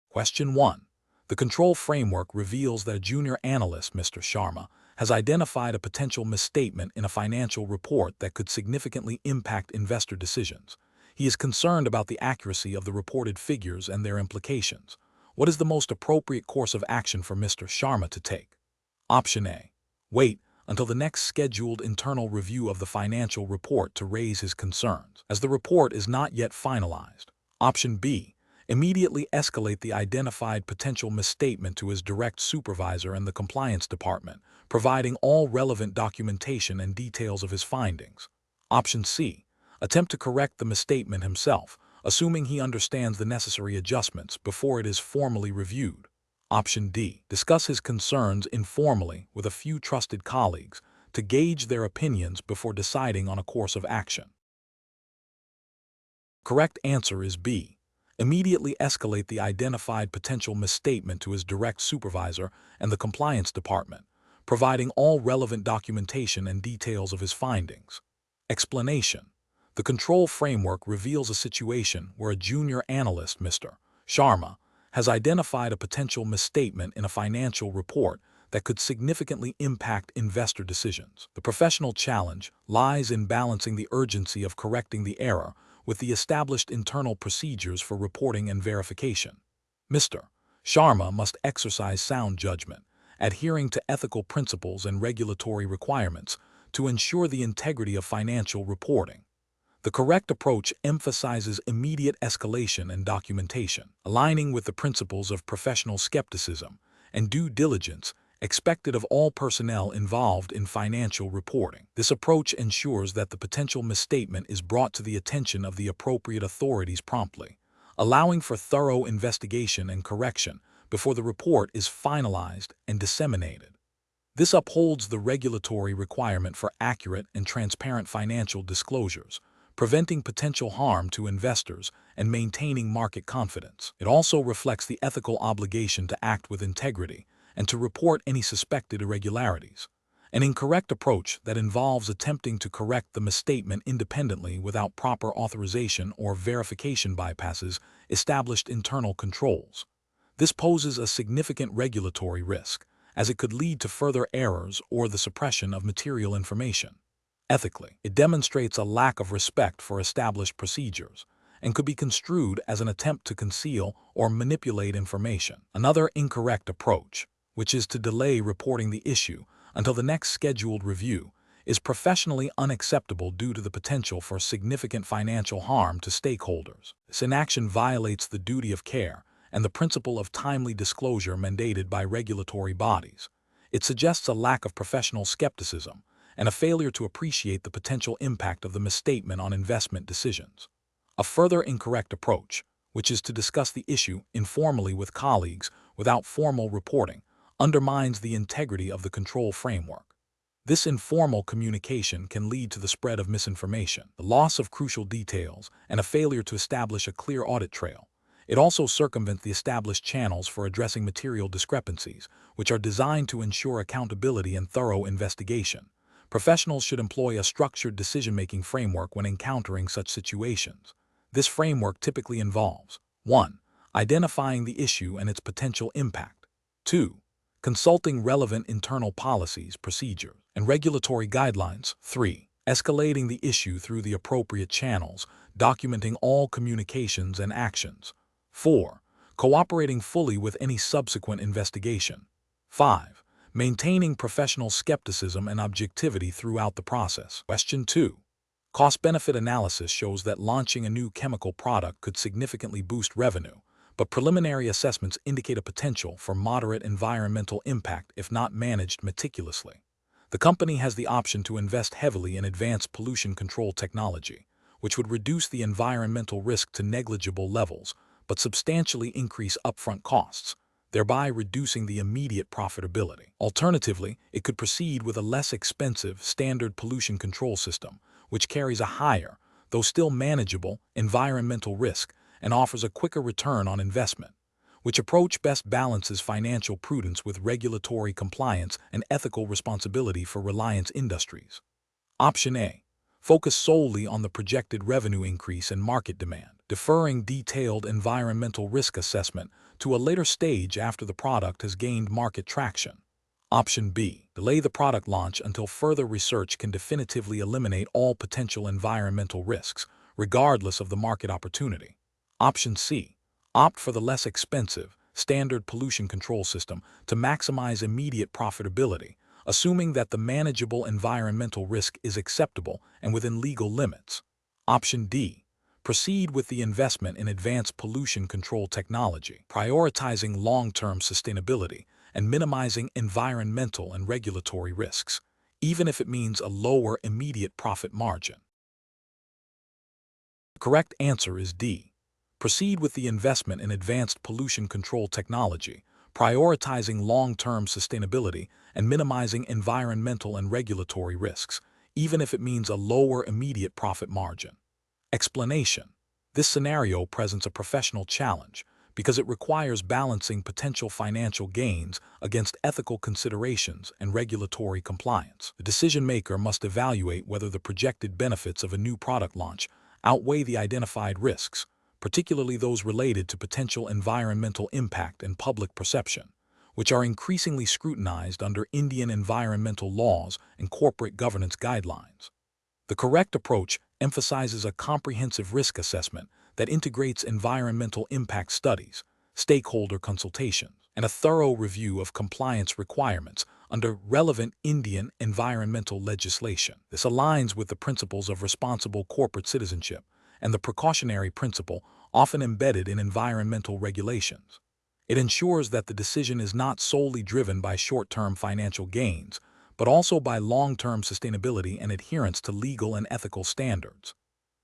Question 1. The control framework reveals that a junior analyst, Mr. Sharma, has identified a potential misstatement in a financial report that could significantly impact investor decisions. He is concerned about the accuracy of the reported figures and their implications. What is the most appropriate course of action for Mr. Sharma to take? Option A. Wait until the next scheduled internal review of the financial report to raise his concerns, as the report is not yet finalized. Option B. Immediately escalate the identified potential misstatement to his direct supervisor and the compliance department, providing all relevant documentation and details of his findings. Option C. Attempt to correct the misstatement himself, assuming he understands the necessary adjustments before it is formally reviewed. Option D. Discuss his concerns informally with a few trusted colleagues to gauge their opinions before deciding on a course of action. Correct answer is B. Immediately escalate the identified potential misstatement to his direct supervisor and the compliance department, providing all relevant documentation and details of his findings. Explanation. The control framework reveals a situation where a junior analyst, Mr. Sharma, has identified a potential misstatement in a financial report that could significantly impact investor decisions. The professional challenge lies in balancing the urgency of correcting the error with the established internal procedures for reporting and verification. Mr. Sharma must exercise sound judgment, adhering to ethical principles and regulatory requirements to ensure the integrity of financial reporting. The correct approach emphasizes immediate escalation and documentation, aligning with the principles of professional skepticism and due diligence expected of all personnel involved in financial reporting. This approach ensures that the potential misstatement is brought to the attention of the appropriate authorities promptly, allowing for thorough investigation and correction before the report is finalized and disseminated. This upholds the regulatory requirement for accurate and transparent financial disclosures, preventing potential harm to investors and maintaining market confidence. It also reflects the ethical obligation to act with integrity and to report any suspected irregularities. An incorrect approach that involves attempting to correct the misstatement independently without proper authorization or verification bypasses established internal controls. This poses a significant regulatory risk, as it could lead to further errors or the suppression of material information. Ethically, it demonstrates a lack of respect for established procedures and could be construed as an attempt to conceal or manipulate information. Another incorrect approach, which is to delay reporting the issue until the next scheduled review, is professionally unacceptable due to the potential for significant financial harm to stakeholders. This inaction violates the duty of care and the principle of timely disclosure mandated by regulatory bodies. It suggests a lack of professional skepticism and a failure to appreciate the potential impact of the misstatement on investment decisions. A further incorrect approach, which is to discuss the issue informally with colleagues without formal reporting, undermines the integrity of the control framework. This informal communication can lead to the spread of misinformation, the loss of crucial details, and a failure to establish a clear audit trail. It also circumvents the established channels for addressing material discrepancies, which are designed to ensure accountability and thorough investigation. Professionals should employ a structured decision-making framework when encountering such situations. This framework typically involves 1. Identifying the issue and its potential impact. 2. Consulting relevant internal policies, procedures, and regulatory guidelines. 3. Escalating the issue through the appropriate channels, documenting all communications and actions. 4. Cooperating fully with any subsequent investigation. 5. Maintaining professional skepticism and objectivity throughout the process. Question 2. Cost-benefit analysis shows that launching a new chemical product could significantly boost revenue, but preliminary assessments indicate a potential for moderate environmental impact if not managed meticulously. The company has the option to invest heavily in advanced pollution control technology, which would reduce the environmental risk to negligible levels, but substantially increase upfront costs, thereby reducing the immediate profitability. Alternatively, it could proceed with a less expensive standard pollution control system, which carries a higher, though still manageable, environmental risk and offers a quicker return on investment. Which approach best balances financial prudence with regulatory compliance and ethical responsibility for Reliance Industries? Option A. Focus solely on the projected revenue increase and market demand. deferring detailed environmental risk assessment to a later stage after the product has gained market traction. Option B. Delay the product launch until further research can definitively eliminate all potential environmental risks, regardless of the market opportunity. Option C. Opt for the less expensive, standard pollution control system to maximize immediate profitability, assuming that the manageable environmental risk is acceptable and within legal limits. Option D. Proceed with the investment in advanced pollution control technology, prioritizing long-term sustainability and minimizing environmental and regulatory risks, even if it means a lower immediate profit margin. The correct answer is D. Proceed with the investment in advanced pollution control technology, prioritizing long-term sustainability and minimizing environmental and regulatory risks, even if it means a lower immediate profit margin. Explanation: this scenario presents a professional challenge because it requires balancing potential financial gains against ethical considerations and regulatory compliance. The decision maker must evaluate whether the projected benefits of a new product launch outweigh the identified risks, particularly those related to potential environmental impact and public perception, which are increasingly scrutinized under Indian environmental laws and corporate governance guidelines. The correct approach emphasizes a comprehensive risk assessment that integrates environmental impact studies, stakeholder consultations, and a thorough review of compliance requirements under relevant Indian environmental legislation. This aligns with the principles of responsible corporate citizenship and the precautionary principle often embedded in environmental regulations. It ensures that the decision is not solely driven by short-term financial gains, but also by long-term sustainability and adherence to legal and ethical standards.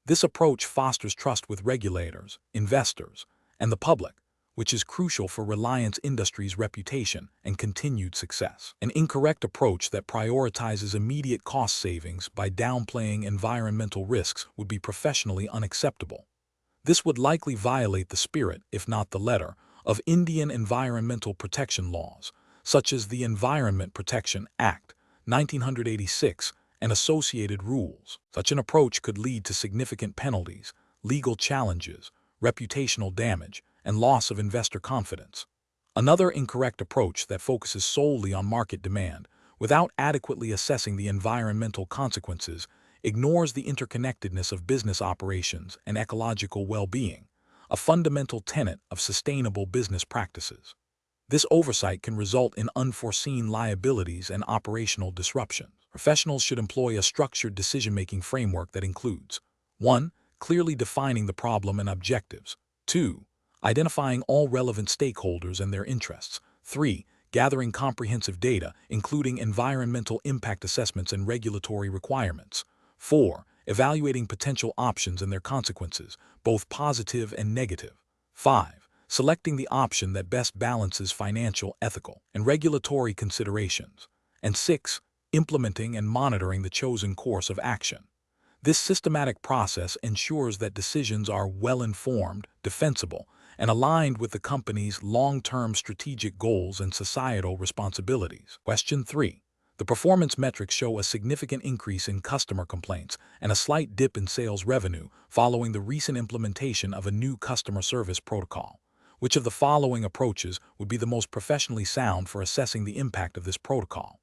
This approach fosters trust with regulators, investors, and the public, which is crucial for Reliance Industries' reputation and continued success. An incorrect approach that prioritizes immediate cost savings by downplaying environmental risks would be professionally unacceptable. This would likely violate the spirit, if not the letter, of Indian environmental protection laws, such as the Environment Protection Act, 1986, and associated rules. Such an approach could lead to significant penalties, legal challenges, reputational damage, and loss of investor confidence. Another incorrect approach that focuses solely on market demand, without adequately assessing the environmental consequences, ignores the interconnectedness of business operations and ecological well-being, a fundamental tenet of sustainable business practices. This oversight can result in unforeseen liabilities and operational disruptions. Professionals should employ a structured decision-making framework that includes 1. Clearly defining the problem and objectives. 2. Identifying all relevant stakeholders and their interests. 3. Gathering comprehensive data, including environmental impact assessments and regulatory requirements. 4. Evaluating potential options and their consequences, both positive and negative. 5. Selecting the option that best balances financial, ethical, and regulatory considerations. And 6. Implementing and monitoring the chosen course of action. This systematic process ensures that decisions are well-informed, defensible, and aligned with the company's long-term strategic goals and societal responsibilities. Question 3. The performance metrics show a significant increase in customer complaints and a slight dip in sales revenue following the recent implementation of a new customer service protocol. Which of the following approaches would be the most professionally sound for assessing the impact of this protocol?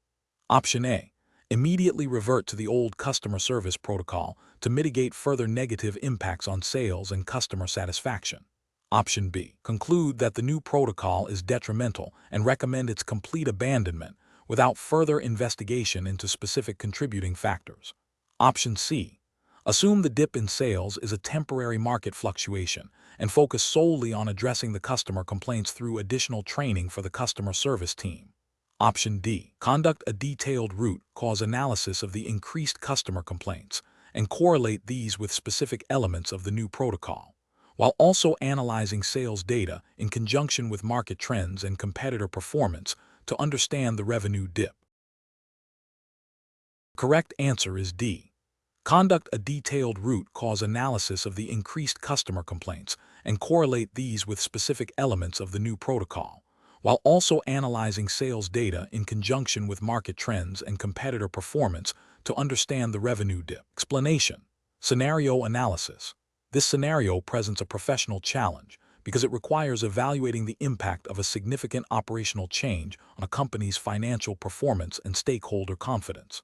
Option A. Immediately revert to the old customer service protocol to mitigate further negative impacts on sales and customer satisfaction. Option B. Conclude that the new protocol is detrimental and recommend its complete abandonment without further investigation into specific contributing factors. Option C. Assume the dip in sales is a temporary market fluctuation and focus solely on addressing the customer complaints through additional training for the customer service team. Option D. Conduct a detailed root cause analysis of the increased customer complaints and correlate these with specific elements of the new protocol, while also analyzing sales data in conjunction with market trends and competitor performance to understand the revenue dip. Correct answer is D. Conduct a detailed root cause analysis of the increased customer complaints and correlate these with specific elements of the new protocol, while also analyzing sales data in conjunction with market trends and competitor performance to understand the revenue dip. Explanation: scenario analysis. This scenario presents a professional challenge because it requires evaluating the impact of a significant operational change on a company's financial performance and stakeholder confidence.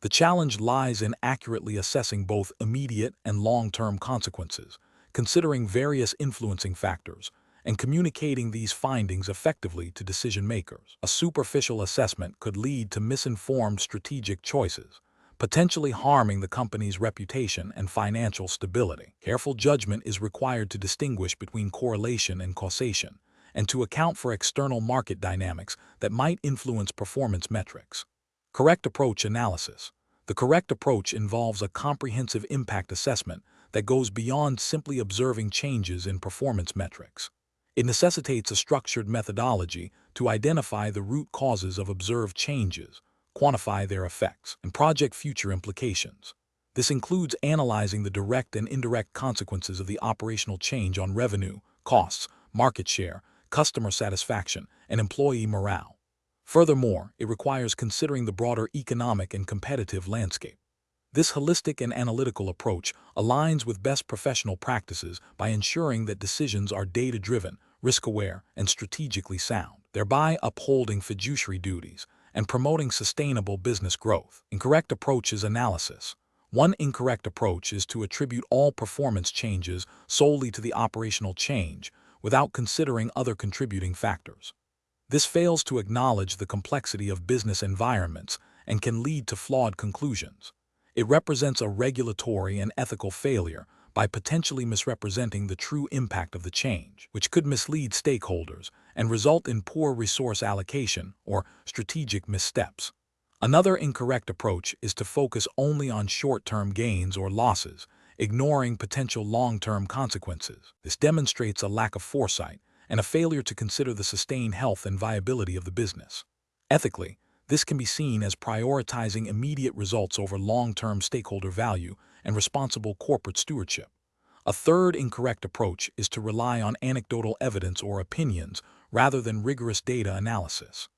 The challenge lies in accurately assessing both immediate and long-term consequences, considering various influencing factors, and communicating these findings effectively to decision-makers. A superficial assessment could lead to misinformed strategic choices, potentially harming the company's reputation and financial stability. Careful judgment is required to distinguish between correlation and causation, and to account for external market dynamics that might influence performance metrics. Correct approach analysis. The correct approach involves a comprehensive impact assessment that goes beyond simply observing changes in performance metrics. It necessitates a structured methodology to identify the root causes of observed changes, quantify their effects, and project future implications. This includes analyzing the direct and indirect consequences of the operational change on revenue, costs, market share, customer satisfaction, and employee morale. Furthermore, it requires considering the broader economic and competitive landscape. This holistic and analytical approach aligns with best professional practices by ensuring that decisions are data-driven, risk-aware, and strategically sound, thereby upholding fiduciary duties and promoting sustainable business growth. Incorrect approach is analysis. One incorrect approach is to attribute all performance changes solely to the operational change without considering other contributing factors. This fails to acknowledge the complexity of business environments and can lead to flawed conclusions. It represents a regulatory and ethical failure by potentially misrepresenting the true impact of the change, which could mislead stakeholders and result in poor resource allocation or strategic missteps. Another incorrect approach is to focus only on short-term gains or losses, ignoring potential long-term consequences. This demonstrates a lack of foresight and a failure to consider the sustained health and viability of the business. Ethically, this can be seen as prioritizing immediate results over long-term stakeholder value and responsible corporate stewardship. A third incorrect approach is to rely on anecdotal evidence or opinions rather than rigorous data analysis.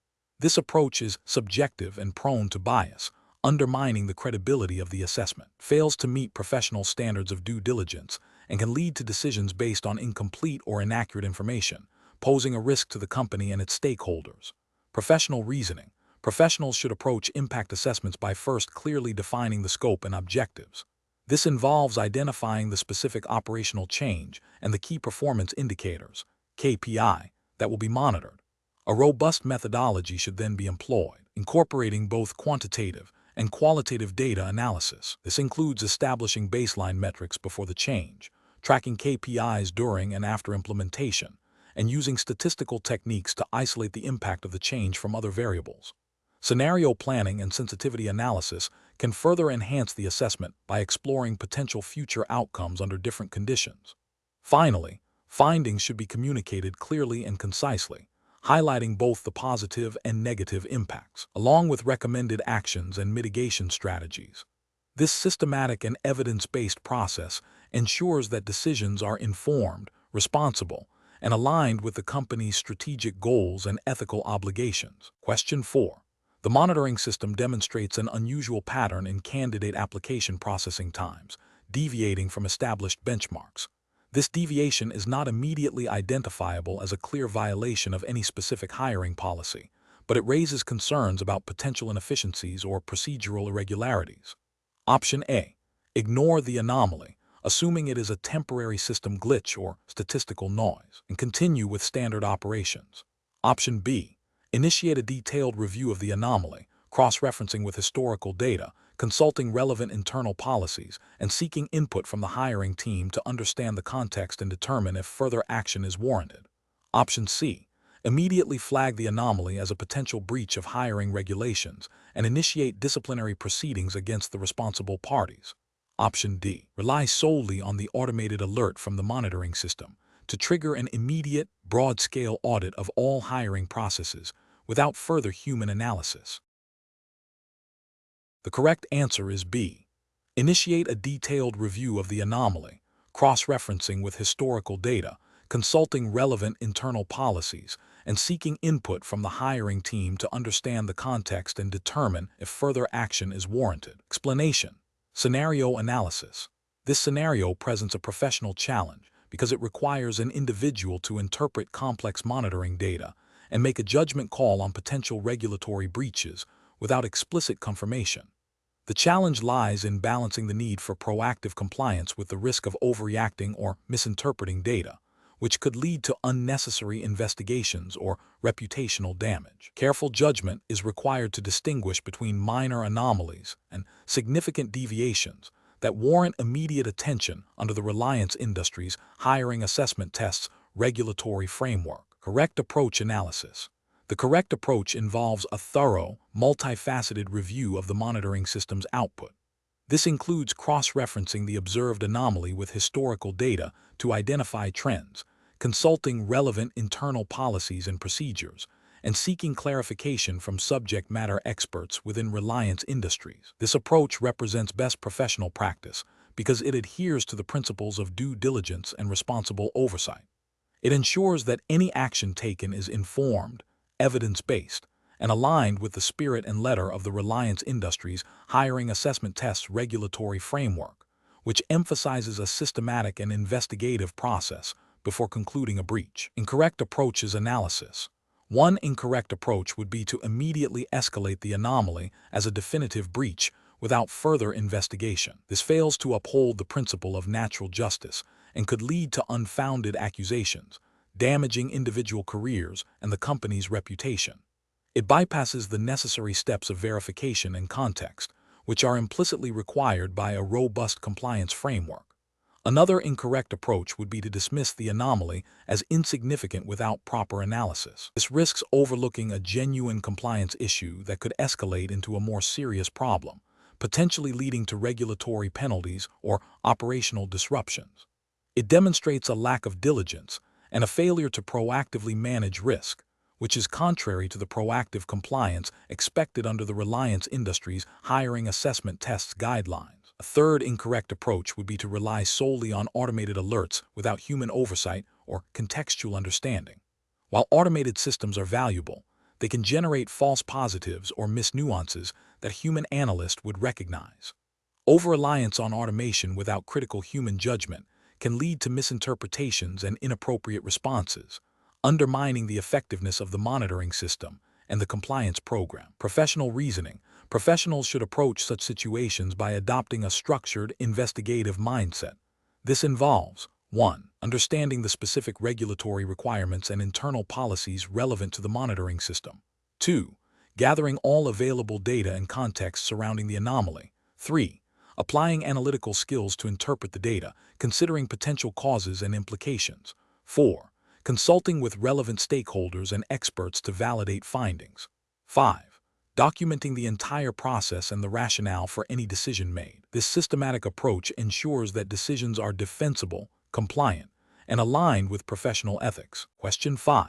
This approach is subjective and prone to bias, undermining the credibility of the assessment, fails to meet professional standards of due diligence, and can lead to decisions based on incomplete or inaccurate information, posing a risk to the company and its stakeholders. Professional reasoning. Professionals should approach impact assessments by first clearly defining the scope and objectives. This involves identifying the specific operational change and the key performance indicators, KPI, that will be monitored. A robust methodology should then be employed, incorporating both quantitative and qualitative data analysis. This includes establishing baseline metrics before the change, tracking KPIs during and after implementation, and using statistical techniques to isolate the impact of the change from other variables. Scenario planning and sensitivity analysis can further enhance the assessment by exploring potential future outcomes under different conditions. Finally, findings should be communicated clearly and concisely, highlighting both the positive and negative impacts, along with recommended actions and mitigation strategies. This systematic and evidence-based process ensures that decisions are informed, responsible, and aligned with the company's strategic goals and ethical obligations. Question 4. The monitoring system demonstrates an unusual pattern in candidate application processing times, deviating from established benchmarks. This deviation is not immediately identifiable as a clear violation of any specific hiring policy, but it raises concerns about potential inefficiencies or procedural irregularities. Option A. Ignore the anomaly, assuming it is a temporary system glitch or statistical noise, and continue with standard operations. Option B. Initiate a detailed review of the anomaly, cross-referencing with historical data, consulting relevant internal policies, and seeking input from the hiring team to understand the context and determine if further action is warranted. Option C. Immediately flag the anomaly as a potential breach of hiring regulations and initiate disciplinary proceedings against the responsible parties. Option D. Rely solely on the automated alert from the monitoring system to trigger an immediate, broad-scale audit of all hiring processes without further human analysis. The correct answer is B. Initiate a detailed review of the anomaly, cross-referencing with historical data, consulting relevant internal policies, and seeking input from the hiring team to understand the context and determine if further action is warranted. Explanation. Scenario analysis. This scenario presents a professional challenge because it requires an individual to interpret complex monitoring data and make a judgment call on potential regulatory breaches without explicit confirmation. The challenge lies in balancing the need for proactive compliance with the risk of overreacting or misinterpreting data, which could lead to unnecessary investigations or reputational damage. Careful judgment is required to distinguish between minor anomalies and significant deviations that warrant immediate attention under the Reliance Industries hiring assessment tests regulatory framework. Correct approach analysis. The correct approach involves a thorough, multifaceted review of the monitoring system's output. This includes cross-referencing the observed anomaly with historical data to identify trends, consulting relevant internal policies and procedures, and seeking clarification from subject matter experts within Reliance Industries. This approach represents best professional practice because it adheres to the principles of due diligence and responsible oversight. It ensures that any action taken is informed, evidence-based, and aligned with the spirit and letter of the Reliance Industries hiring assessment tests regulatory framework, which emphasizes a systematic and investigative process before concluding a breach. Incorrect approaches analysis. One incorrect approach would be to immediately escalate the anomaly as a definitive breach without further investigation. This fails to uphold the principle of natural justice and could lead to unfounded accusations, damaging individual careers and the company's reputation. It bypasses the necessary steps of verification and context, which are implicitly required by a robust compliance framework. Another incorrect approach would be to dismiss the anomaly as insignificant without proper analysis. This risks overlooking a genuine compliance issue that could escalate into a more serious problem, potentially leading to regulatory penalties or operational disruptions. It demonstrates a lack of diligence and a failure to proactively manage risk, which is contrary to the proactive compliance expected under the Reliance Industries hiring assessment tests guidelines. A third incorrect approach would be to rely solely on automated alerts without human oversight or contextual understanding. While automated systems are valuable, they can generate false positives or miss nuances that human analysts would recognize. Over-reliance on automation without critical human judgment can lead to misinterpretations and inappropriate responses, undermining the effectiveness of the monitoring system and the compliance program. Professional reasoning. Professionals should approach such situations by adopting a structured, investigative mindset. This involves 1. Understanding the specific regulatory requirements and internal policies relevant to the monitoring system. 2. Gathering all available data and context surrounding the anomaly. 3. Applying analytical skills to interpret the data, considering potential causes and implications. 4. Consulting with relevant stakeholders and experts to validate findings. 5. Documenting the entire process and the rationale for any decision made. This systematic approach ensures that decisions are defensible, compliant, and aligned with professional ethics. Question 5.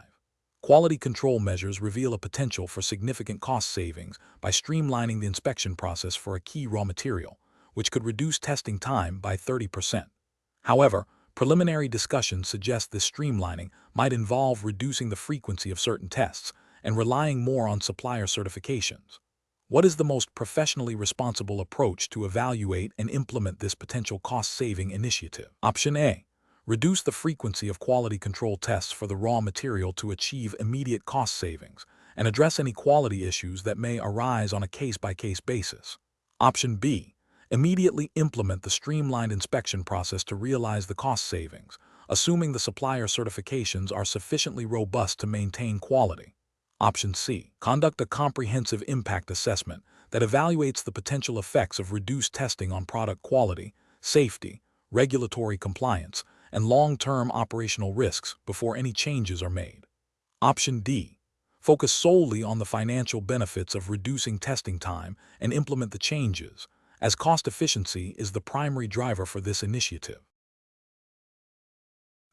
Quality control measures reveal a potential for significant cost savings by streamlining the inspection process for a key raw material, which could reduce testing time by 30%. However, preliminary discussions suggest this streamlining might involve reducing the frequency of certain tests and relying more on supplier certifications. What is the most professionally responsible approach to evaluate and implement this potential cost-saving initiative? Option A. Reduce the frequency of quality control tests for the raw material to achieve immediate cost savings and address any quality issues that may arise on a case-by-case basis. Option B. Immediately implement the streamlined inspection process to realize the cost savings, assuming the supplier certifications are sufficiently robust to maintain quality. Option C. Conduct a comprehensive impact assessment that evaluates the potential effects of reduced testing on product quality, safety, regulatory compliance, and long-term operational risks before any changes are made. Option D. Focus solely on the financial benefits of reducing testing time and implement the changes, as cost efficiency is the primary driver for this initiative.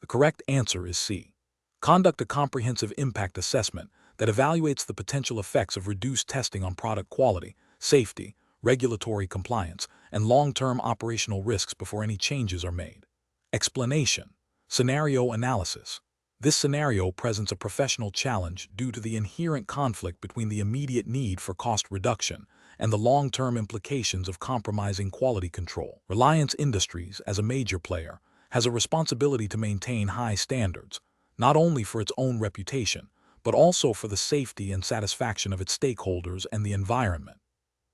The correct answer is C. Conduct a comprehensive impact assessment that evaluates the potential effects of reduced testing on product quality, safety, regulatory compliance, and long-term operational risks before any changes are made. Explanation. Scenario analysis. This scenario presents a professional challenge due to the inherent conflict between the immediate need for cost reduction and the long-term implications of compromising quality control. Reliance Industries, as a major player, has a responsibility to maintain high standards, not only for its own reputation, but also for the safety and satisfaction of its stakeholders and the environment.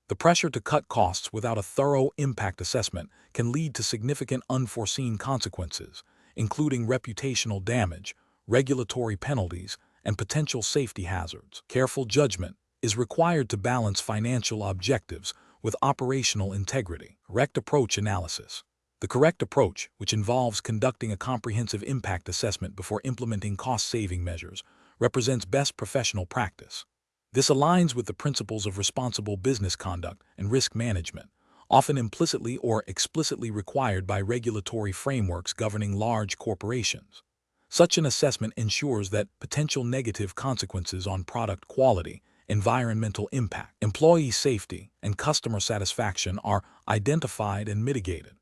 The pressure to cut costs without a thorough impact assessment can lead to significant unforeseen consequences, including reputational damage, regulatory penalties, and potential safety hazards. Careful judgment is required to balance financial objectives with operational integrity. Correct approach analysis. The correct approach, which involves conducting a comprehensive impact assessment before implementing cost-saving measures, represents best professional practice. This aligns with the principles of responsible business conduct and risk management, often implicitly or explicitly required by regulatory frameworks governing large corporations. Such an assessment ensures that potential negative consequences on product quality, environmental impact, employee safety, and customer satisfaction are identified and mitigated.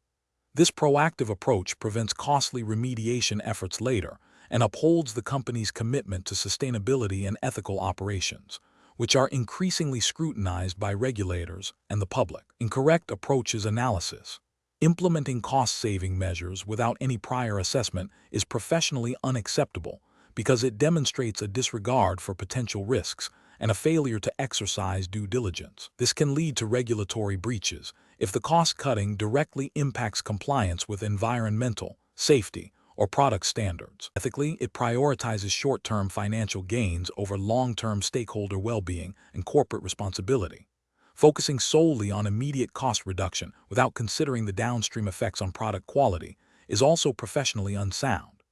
This proactive approach prevents costly remediation efforts later and upholds the company's commitment to sustainability and ethical operations, which are increasingly scrutinized by regulators and the public. Incorrect approaches analysis. Implementing cost-saving measures without any prior assessment is professionally unacceptable because it demonstrates a disregard for potential risks and a failure to exercise due diligence. This can lead to regulatory breaches if the cost-cutting directly impacts compliance with environmental, safety, or product standards. Ethically, it prioritizes short-term financial gains over long-term stakeholder well-being and corporate responsibility. Focusing solely on immediate cost reduction without considering the downstream effects on product quality is also professionally unsound.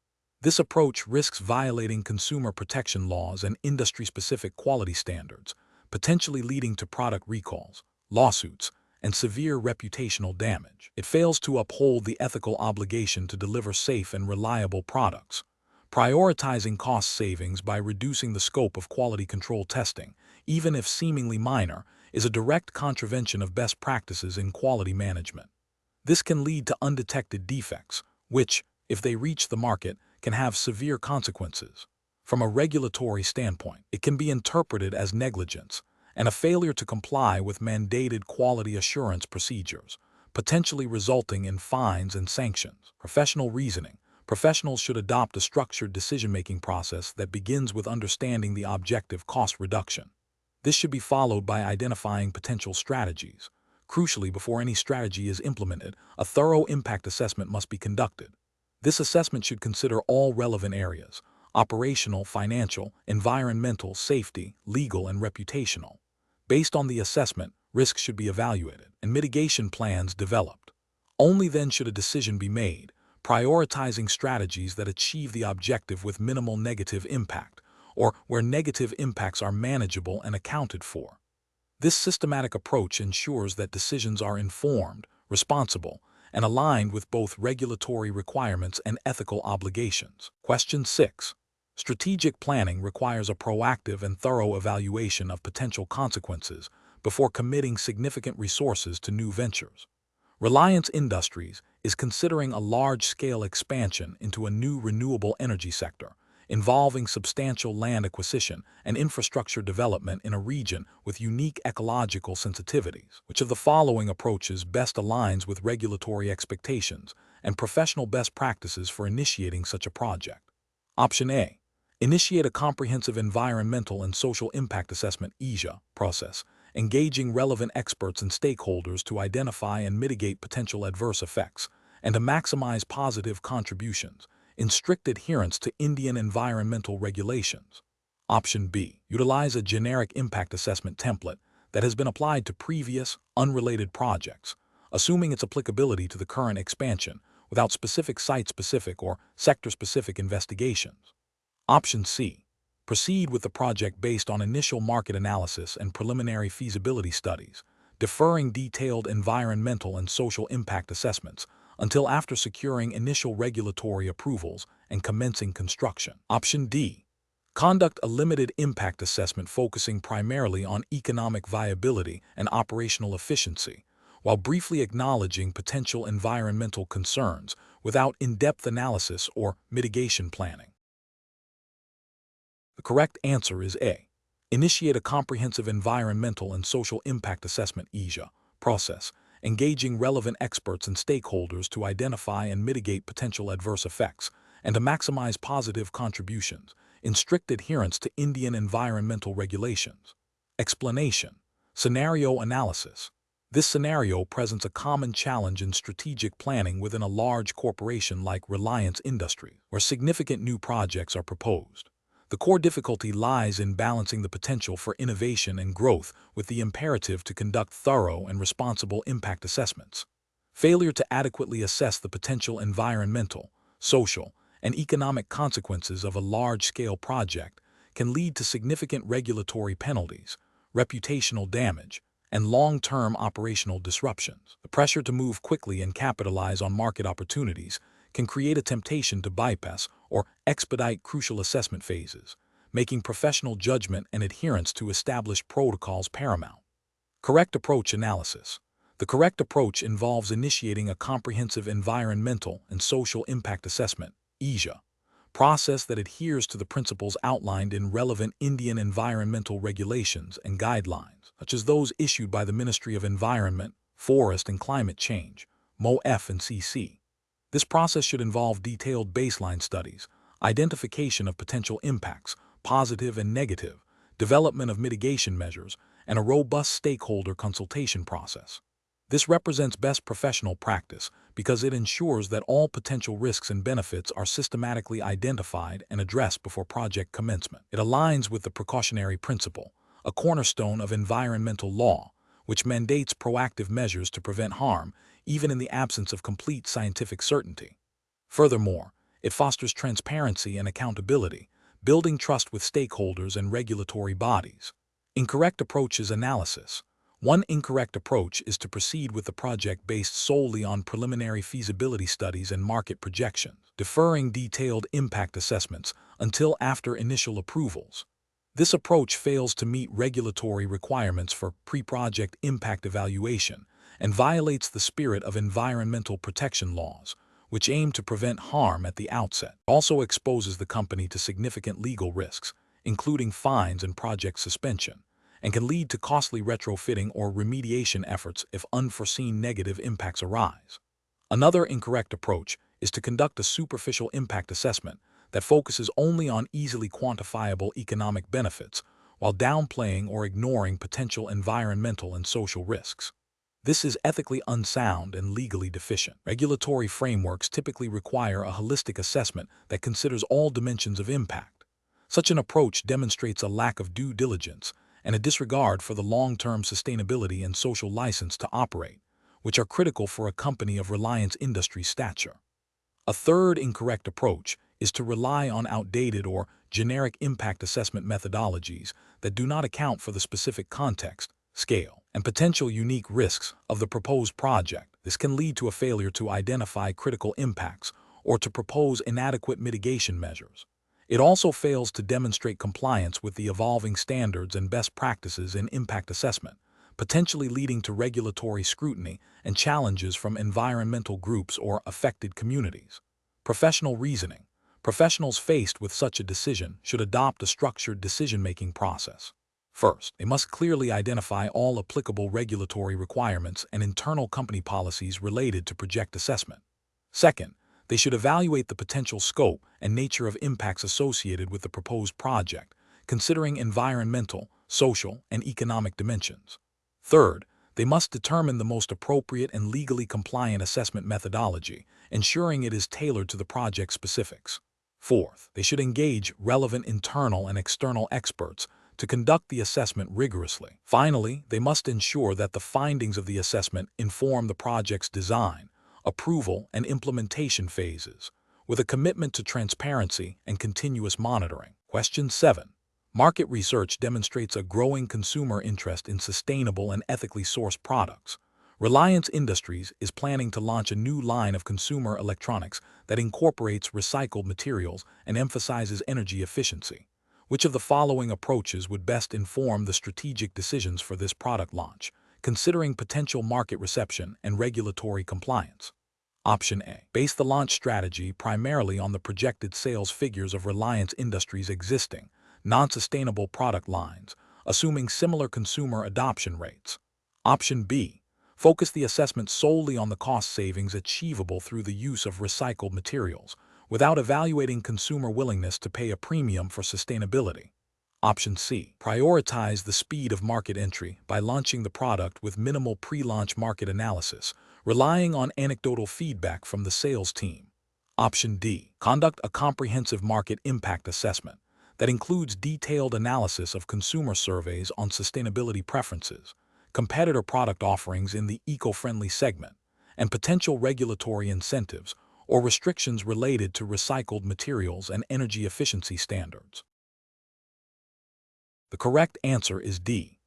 This approach risks violating consumer protection laws and industry-specific quality standards, potentially leading to product recalls, lawsuits, and severe reputational damage. It fails to uphold the ethical obligation to deliver safe and reliable products. Prioritizing cost savings by reducing the scope of quality control testing, even if seemingly minor, is a direct contravention of best practices in quality management. This can lead to undetected defects, which, if they reach the market, can have severe consequences. From a regulatory standpoint, it can be interpreted as negligence and a failure to comply with mandated quality assurance procedures, potentially resulting in fines and sanctions. Professional reasoning. Professionals should adopt a structured decision-making process that begins with understanding the objective cost reduction. This should be followed by identifying potential strategies. Crucially, before any strategy is implemented, a thorough impact assessment must be conducted. This assessment should consider all relevant areas: operational, financial, environmental, safety, legal, and reputational. Based on the assessment, risks should be evaluated and mitigation plans developed. Only then should a decision be made, prioritizing strategies that achieve the objective with minimal negative impact, or where negative impacts are manageable and accounted for. This systematic approach ensures that decisions are informed, responsible, and aligned with both regulatory requirements and ethical obligations. Question 6. Strategic planning requires a proactive and thorough evaluation of potential consequences before committing significant resources to new ventures. Reliance Industries is considering a large-scale expansion into a new renewable energy sector, involving substantial land acquisition and infrastructure development in a region with unique ecological sensitivities. Which of the following approaches best aligns with regulatory expectations and professional best practices for initiating such a project? Option A. Initiate a comprehensive environmental and social impact assessment (ESIA) process, engaging relevant experts and stakeholders to identify and mitigate potential adverse effects and to maximize positive contributions in strict adherence to Indian environmental regulations. Option B. Utilize a generic impact assessment template that has been applied to previous, unrelated projects, assuming its applicability to the current expansion without specific site-specific or sector-specific investigations. Option C. Proceed with the project based on initial market analysis and preliminary feasibility studies, deferring detailed environmental and social impact assessments until after securing initial regulatory approvals and commencing construction. Option D. Conduct a limited impact assessment focusing primarily on economic viability and operational efficiency, while briefly acknowledging potential environmental concerns without in-depth analysis or mitigation planning. The correct answer is A. Initiate a comprehensive environmental and social impact assessment (ESA) process, engaging relevant experts and stakeholders to identify and mitigate potential adverse effects and to maximize positive contributions in strict adherence to Indian environmental regulations. Explanation. Scenario analysis. This scenario presents a common challenge in strategic planning within a large corporation like Reliance Industries, where significant new projects are proposed. The core difficulty lies in balancing the potential for innovation and growth with the imperative to conduct thorough and responsible impact assessments. Failure to adequately assess the potential environmental, social, and economic consequences of a large-scale project can lead to significant regulatory penalties, reputational damage, and long-term operational disruptions. The pressure to move quickly and capitalize on market opportunities can create a temptation to bypass or expedite crucial assessment phases, making professional judgment and adherence to established protocols paramount. Correct approach analysis. The correct approach involves initiating a comprehensive environmental and social impact assessment (ESA) process that adheres to the principles outlined in relevant Indian environmental regulations and guidelines, such as those issued by the Ministry of Environment, Forest and Climate Change, MoF and CC. This process should involve detailed baseline studies, identification of potential impacts, positive and negative, development of mitigation measures, and a robust stakeholder consultation process. This represents best professional practice because it ensures that all potential risks and benefits are systematically identified and addressed before project commencement. It aligns with the precautionary principle, a cornerstone of environmental law, which mandates proactive measures to prevent harm, even in the absence of complete scientific certainty. Furthermore, it fosters transparency and accountability, building trust with stakeholders and regulatory bodies. Incorrect approaches analysis. One incorrect approach is to proceed with the project based solely on preliminary feasibility studies and market projections, deferring detailed impact assessments until after initial approvals. This approach fails to meet regulatory requirements for pre-project impact evaluation and violates the spirit of environmental protection laws, which aim to prevent harm at the outset. It also exposes the company to significant legal risks, including fines and project suspension, and can lead to costly retrofitting or remediation efforts if unforeseen negative impacts arise. Another incorrect approach is to conduct a superficial impact assessment that focuses only on easily quantifiable economic benefits while downplaying or ignoring potential environmental and social risks. This is ethically unsound and legally deficient. Regulatory frameworks typically require a holistic assessment that considers all dimensions of impact. Such an approach demonstrates a lack of due diligence and a disregard for the long-term sustainability and social license to operate, which are critical for a company of Reliance Industries' stature. A third incorrect approach is to rely on outdated or generic impact assessment methodologies that do not account for the specific context, scale, and potential unique risks of the proposed project. This can lead to a failure to identify critical impacts or to propose inadequate mitigation measures. It also fails to demonstrate compliance with the evolving standards and best practices in impact assessment, potentially leading to regulatory scrutiny and challenges from environmental groups or affected communities. Professional reasoning. Professionals faced with such a decision should adopt a structured decision-making process. First, they must clearly identify all applicable regulatory requirements and internal company policies related to project assessment. Second, they should evaluate the potential scope and nature of impacts associated with the proposed project, considering environmental, social, and economic dimensions. Third, they must determine the most appropriate and legally compliant assessment methodology, ensuring it is tailored to the project specifics. Fourth, they should engage relevant internal and external experts to conduct the assessment rigorously. Finally, they must ensure that the findings of the assessment inform the project's design, approval, and implementation phases, with a commitment to transparency and continuous monitoring. Question 7. Market research demonstrates a growing consumer interest in sustainable and ethically sourced products. Reliance Industries is planning to launch a new line of consumer electronics that incorporates recycled materials and emphasizes energy efficiency. Which of the following approaches would best inform the strategic decisions for this product launch, considering potential market reception and regulatory compliance? Option A. Base the launch strategy primarily on the projected sales figures of Reliance Industries' existing, non-sustainable product lines, assuming similar consumer adoption rates. Option B. Focus the assessment solely on the cost savings achievable through the use of recycled materials, without evaluating consumer willingness to pay a premium for sustainability. Option C. Prioritize the speed of market entry by launching the product with minimal pre-launch market analysis, relying on anecdotal feedback from the sales team. Option D. Conduct a comprehensive market impact assessment that includes detailed analysis of consumer surveys on sustainability preferences, competitor product offerings in the eco-friendly segment, and potential regulatory incentives or restrictions related to recycled materials and energy efficiency standards. The correct answer is D.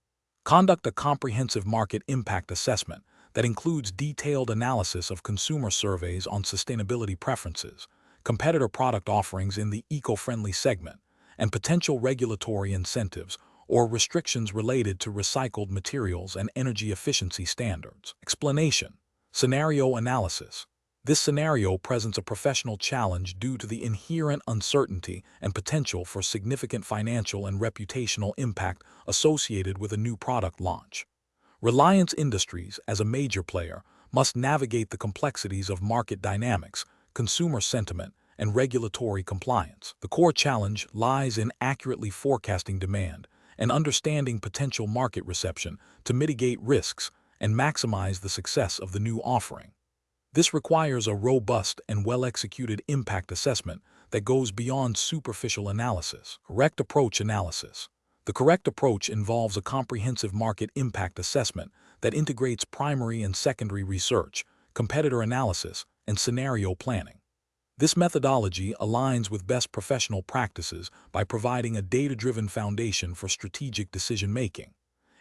Conduct a comprehensive market impact assessment that includes detailed analysis of consumer surveys on sustainability preferences, competitor product offerings in the eco-friendly segment, and potential regulatory incentives or restrictions related to recycled materials and energy efficiency standards. Explanation. Scenario analysis. This scenario presents a professional challenge due to the inherent uncertainty and potential for significant financial and reputational impact associated with a new product launch. Reliance Industries, as a major player, must navigate the complexities of market dynamics, consumer sentiment, and regulatory compliance. The core challenge lies in accurately forecasting demand and understanding potential market reception to mitigate risks and maximize the success of the new offering. This requires a robust and well-executed impact assessment that goes beyond superficial analysis. Correct approach analysis. The correct approach involves a comprehensive market impact assessment that integrates primary and secondary research, competitor analysis, and scenario planning. This methodology aligns with best professional practices by providing a data-driven foundation for strategic decision-making.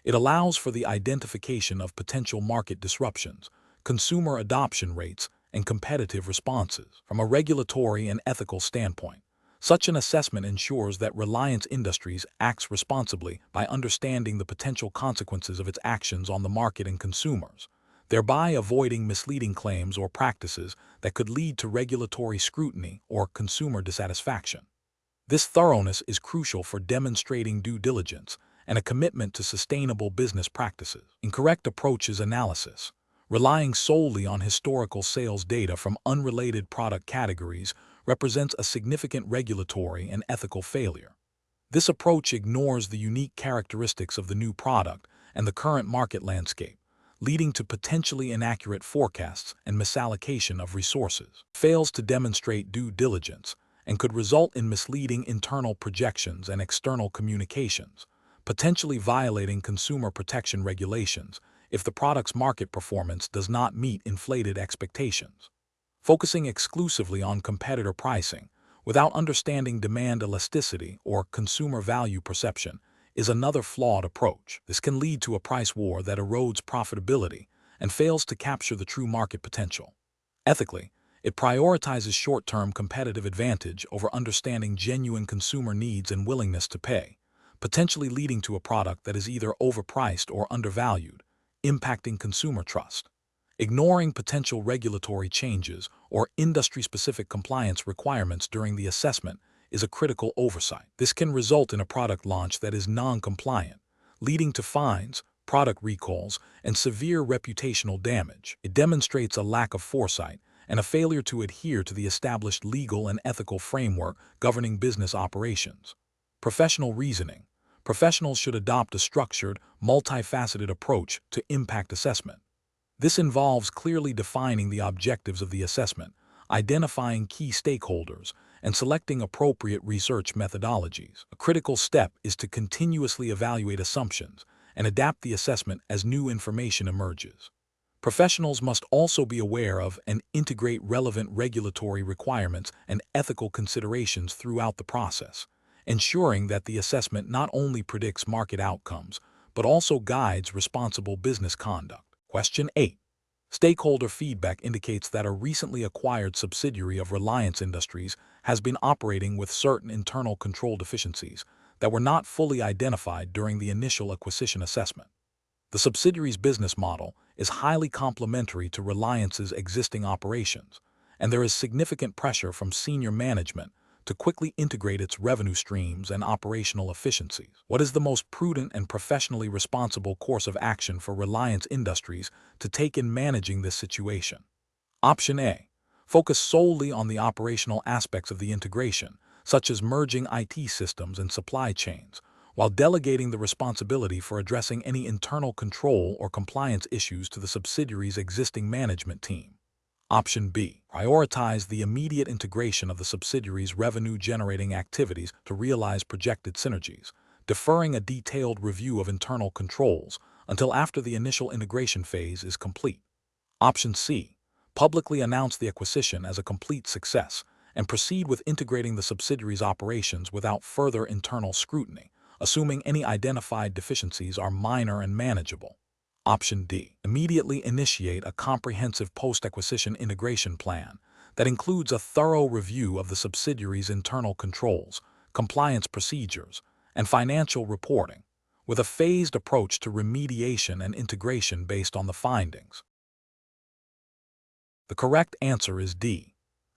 It allows for the identification of potential market disruptions, consumer adoption rates, and competitive responses. From a regulatory and ethical standpoint, such an assessment ensures that Reliance Industries acts responsibly by understanding the potential consequences of its actions on the market and consumers, thereby avoiding misleading claims or practices that could lead to regulatory scrutiny or consumer dissatisfaction. This thoroughness is crucial for demonstrating due diligence and a commitment to sustainable business practices. Incorrect approach is analysis. Relying solely on historical sales data from unrelated product categories represents a significant regulatory and ethical failure. This approach ignores the unique characteristics of the new product and the current market landscape, leading to potentially inaccurate forecasts and misallocation of resources. Fails to demonstrate due diligence and could result in misleading internal projections and external communications, potentially violating consumer protection regulations if the product's market performance does not meet inflated expectations. Focusing exclusively on competitor pricing without understanding demand elasticity or consumer value perception is another flawed approach. This can lead to a price war that erodes profitability and fails to capture the true market potential. Ethically, it prioritizes short-term competitive advantage over understanding genuine consumer needs and willingness to pay, potentially leading to a product that is either overpriced or undervalued, impacting consumer trust. Ignoring potential regulatory changes or industry-specific compliance requirements during the assessment is a critical oversight. This can result in a product launch that is non-compliant, leading to fines, product recalls, and severe reputational damage. It demonstrates a lack of foresight and a failure to adhere to the established legal and ethical framework governing business operations. Professional reasoning. Professionals should adopt a structured, multifaceted approach to impact assessment. This involves clearly defining the objectives of the assessment, identifying key stakeholders, and selecting appropriate research methodologies. A critical step is to continuously evaluate assumptions and adapt the assessment as new information emerges. Professionals must also be aware of and integrate relevant regulatory requirements and ethical considerations throughout the process, ensuring that the assessment not only predicts market outcomes, but also guides responsible business conduct. Question 8. Stakeholder feedback indicates that a recently acquired subsidiary of Reliance Industries has been operating with certain internal control deficiencies that were not fully identified during the initial acquisition assessment. The subsidiary's business model is highly complementary to Reliance's existing operations, and there is significant pressure from senior management to quickly integrate its revenue streams and operational efficiencies. What is the most prudent and professionally responsible course of action for Reliance Industries to take in managing this situation? Option A. Focus solely on the operational aspects of the integration, such as merging IT systems and supply chains, while delegating the responsibility for addressing any internal control or compliance issues to the subsidiary's existing management team. Option B. Prioritize the immediate integration of the subsidiary's revenue-generating activities to realize projected synergies, deferring a detailed review of internal controls until after the initial integration phase is complete. Option C. Publicly announce the acquisition as a complete success and proceed with integrating the subsidiary's operations without further internal scrutiny, assuming any identified deficiencies are minor and manageable. Option D. Immediately initiate a comprehensive post-acquisition integration plan that includes a thorough review of the subsidiary's internal controls, compliance procedures, and financial reporting, with a phased approach to remediation and integration based on the findings. The correct answer is D.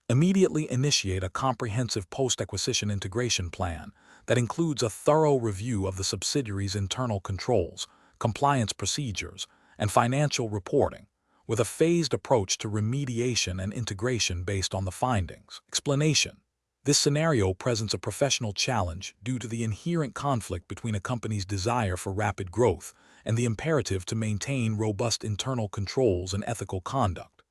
Immediately initiate a comprehensive post-acquisition integration plan that includes a thorough review of the subsidiary's internal controls, compliance procedures, and financial reporting, with a phased approach to remediation and integration based on the findings. Explanation: this scenario presents a professional challenge due to the inherent conflict between a company's desire for rapid growth and the imperative to maintain robust internal controls and ethical conduct.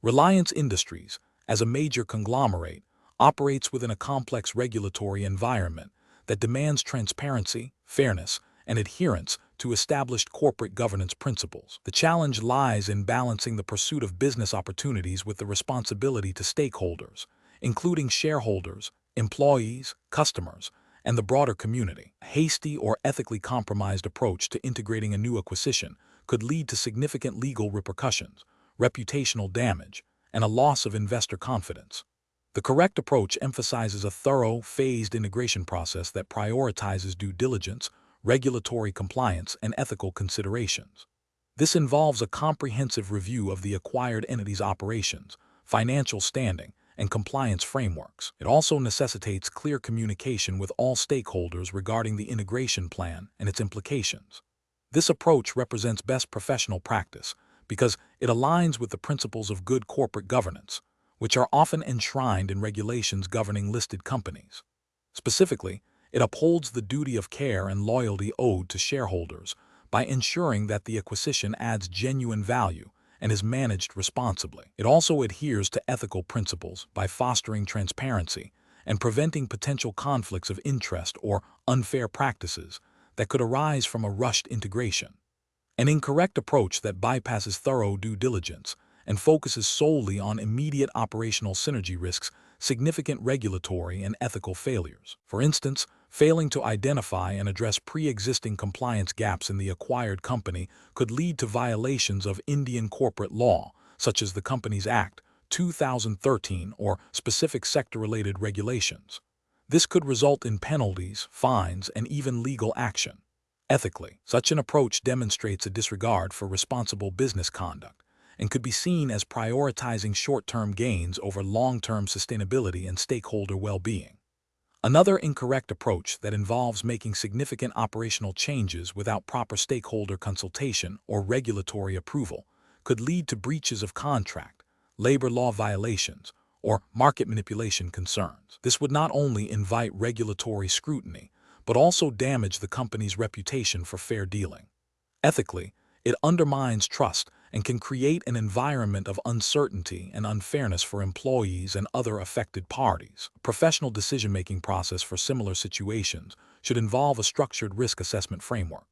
Reliance Industries, as a major conglomerate, operates within a complex regulatory environment that demands transparency, fairness, and adherence to established corporate governance principles. The challenge lies in balancing the pursuit of business opportunities with the responsibility to stakeholders, including shareholders, employees, customers, and the broader community. A hasty or ethically compromised approach to integrating a new acquisition could lead to significant legal repercussions, reputational damage, and a loss of investor confidence. The correct approach emphasizes a thorough, phased integration process that prioritizes due diligence, regulatory compliance, and ethical considerations. This involves a comprehensive review of the acquired entity's operations, financial standing, and compliance frameworks. It also necessitates clear communication with all stakeholders regarding the integration plan and its implications. This approach represents best professional practice because it aligns with the principles of good corporate governance, which are often enshrined in regulations governing listed companies. Specifically, it upholds the duty of care and loyalty owed to shareholders by ensuring that the acquisition adds genuine value and is managed responsibly. It also adheres to ethical principles by fostering transparency and preventing potential conflicts of interest or unfair practices that could arise from a rushed integration. An incorrect approach that bypasses thorough due diligence and focuses solely on immediate operational synergy risks significant regulatory and ethical failures. For instance, failing to identify and address pre-existing compliance gaps in the acquired company could lead to violations of Indian corporate law, such as the Companies Act, 2013, or specific sector-related regulations. This could result in penalties, fines, and even legal action. Ethically, such an approach demonstrates a disregard for responsible business conduct and could be seen as prioritizing short-term gains over long-term sustainability and stakeholder well-being. Another incorrect approach that involves making significant operational changes without proper stakeholder consultation or regulatory approval could lead to breaches of contract, labor law violations, or market manipulation concerns. This would not only invite regulatory scrutiny, but also damage the company's reputation for fair dealing. Ethically, it undermines trust and can create an environment of uncertainty and unfairness for employees and other affected parties. A professional decision-making process for similar situations should involve a structured risk assessment framework.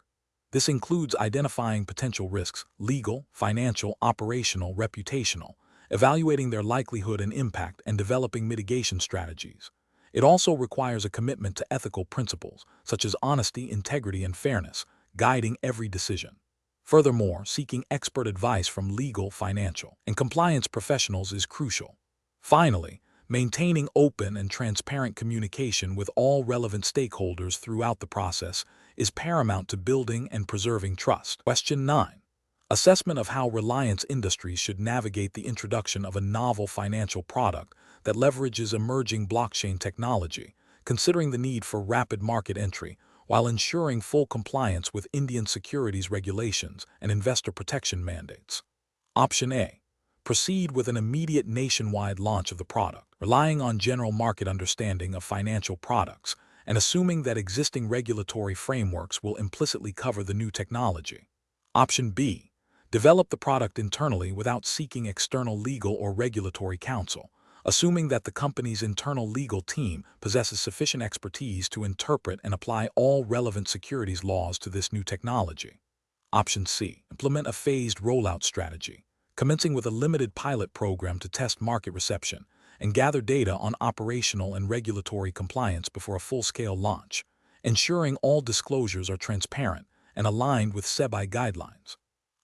This includes identifying potential risks, legal, financial, operational, reputational, evaluating their likelihood and impact, and developing mitigation strategies. It also requires a commitment to ethical principles, such as honesty, integrity, and fairness, guiding every decision. Furthermore, seeking expert advice from legal, financial, and compliance professionals is crucial. Finally, maintaining open and transparent communication with all relevant stakeholders throughout the process is paramount to building and preserving trust. Question 9. Assessment of how Reliance Industries should navigate the introduction of a novel financial product that leverages emerging blockchain technology, considering the need for rapid market entry while ensuring full compliance with Indian securities regulations and investor protection mandates. Option A. Proceed with an immediate nationwide launch of the product, relying on general market understanding of financial products and assuming that existing regulatory frameworks will implicitly cover the new technology. Option B. Develop the product internally without seeking external legal or regulatory counsel, assuming that the company's internal legal team possesses sufficient expertise to interpret and apply all relevant securities laws to this new technology. Option C. Implement a phased rollout strategy, commencing with a limited pilot program to test market reception and gather data on operational and regulatory compliance before a full-scale launch, ensuring all disclosures are transparent and aligned with SEBI guidelines.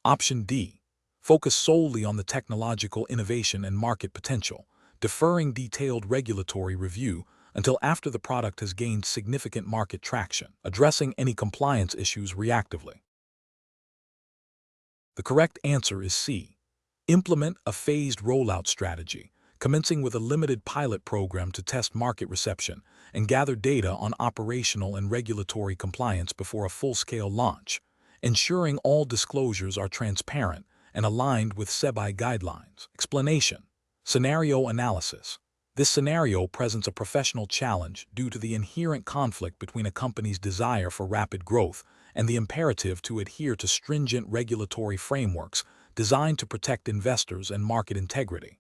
Option D. Focus solely on the technological innovation and market potential, deferring detailed regulatory review until after the product has gained significant market traction, addressing any compliance issues reactively. The correct answer is C. Implement a phased rollout strategy, commencing with a limited pilot program to test market reception and gather data on operational and regulatory compliance before a full-scale launch, ensuring all disclosures are transparent and aligned with SEBI guidelines. Explanation. Scenario analysis. This scenario presents a professional challenge due to the inherent conflict between a company's desire for rapid growth and the imperative to adhere to stringent regulatory frameworks designed to protect investors and market integrity.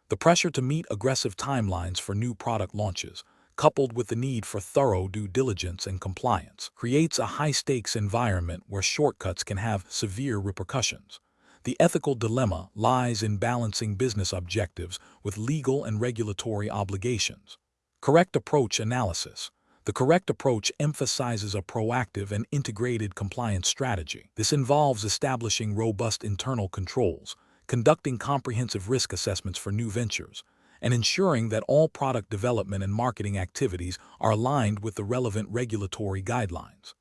The pressure to meet aggressive timelines for new product launches, coupled with the need for thorough due diligence and compliance, creates a high-stakes environment where shortcuts can have severe repercussions. The ethical dilemma lies in balancing business objectives with legal and regulatory obligations. Correct approach analysis. The correct approach emphasizes a proactive and integrated compliance strategy. This involves establishing robust internal controls, conducting comprehensive risk assessments for new ventures, and ensuring that all product development and marketing activities are aligned with the relevant regulatory guidelines.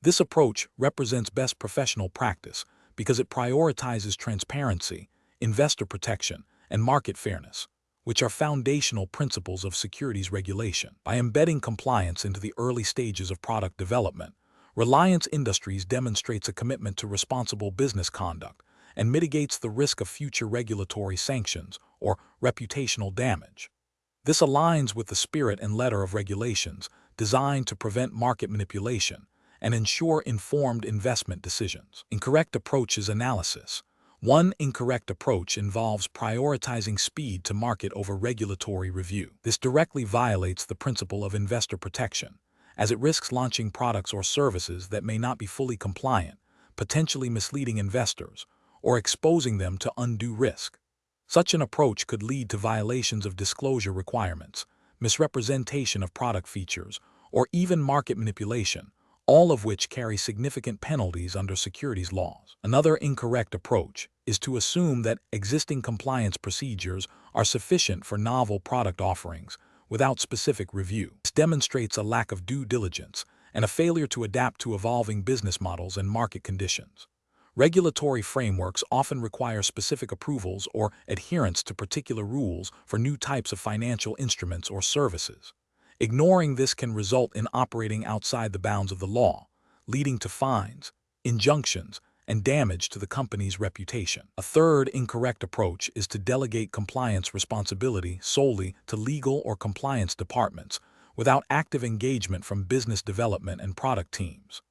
This approach represents best professional practice because it prioritizes transparency, investor protection, and market fairness, which are foundational principles of securities regulation. By embedding compliance into the early stages of product development, Reliance Industries demonstrates a commitment to responsible business conduct and mitigates the risk of future regulatory sanctions or reputational damage. This aligns with the spirit and letter of regulations designed to prevent market manipulation and ensure informed investment decisions. Incorrect approaches analysis. One incorrect approach involves prioritizing speed to market over regulatory review. This directly violates the principle of investor protection, as it risks launching products or services that may not be fully compliant, potentially misleading investors, or exposing them to undue risk. Such an approach could lead to violations of disclosure requirements, misrepresentation of product features, or even market manipulation, all of which carry significant penalties under securities laws. Another incorrect approach is to assume that existing compliance procedures are sufficient for novel product offerings without specific review. This demonstrates a lack of due diligence and a failure to adapt to evolving business models and market conditions. Regulatory frameworks often require specific approvals or adherence to particular rules for new types of financial instruments or services. Ignoring this can result in operating outside the bounds of the law, leading to fines, injunctions, and damage to the company's reputation. A third incorrect approach is to delegate compliance responsibility solely to legal or compliance departments without active engagement from business development and product teams.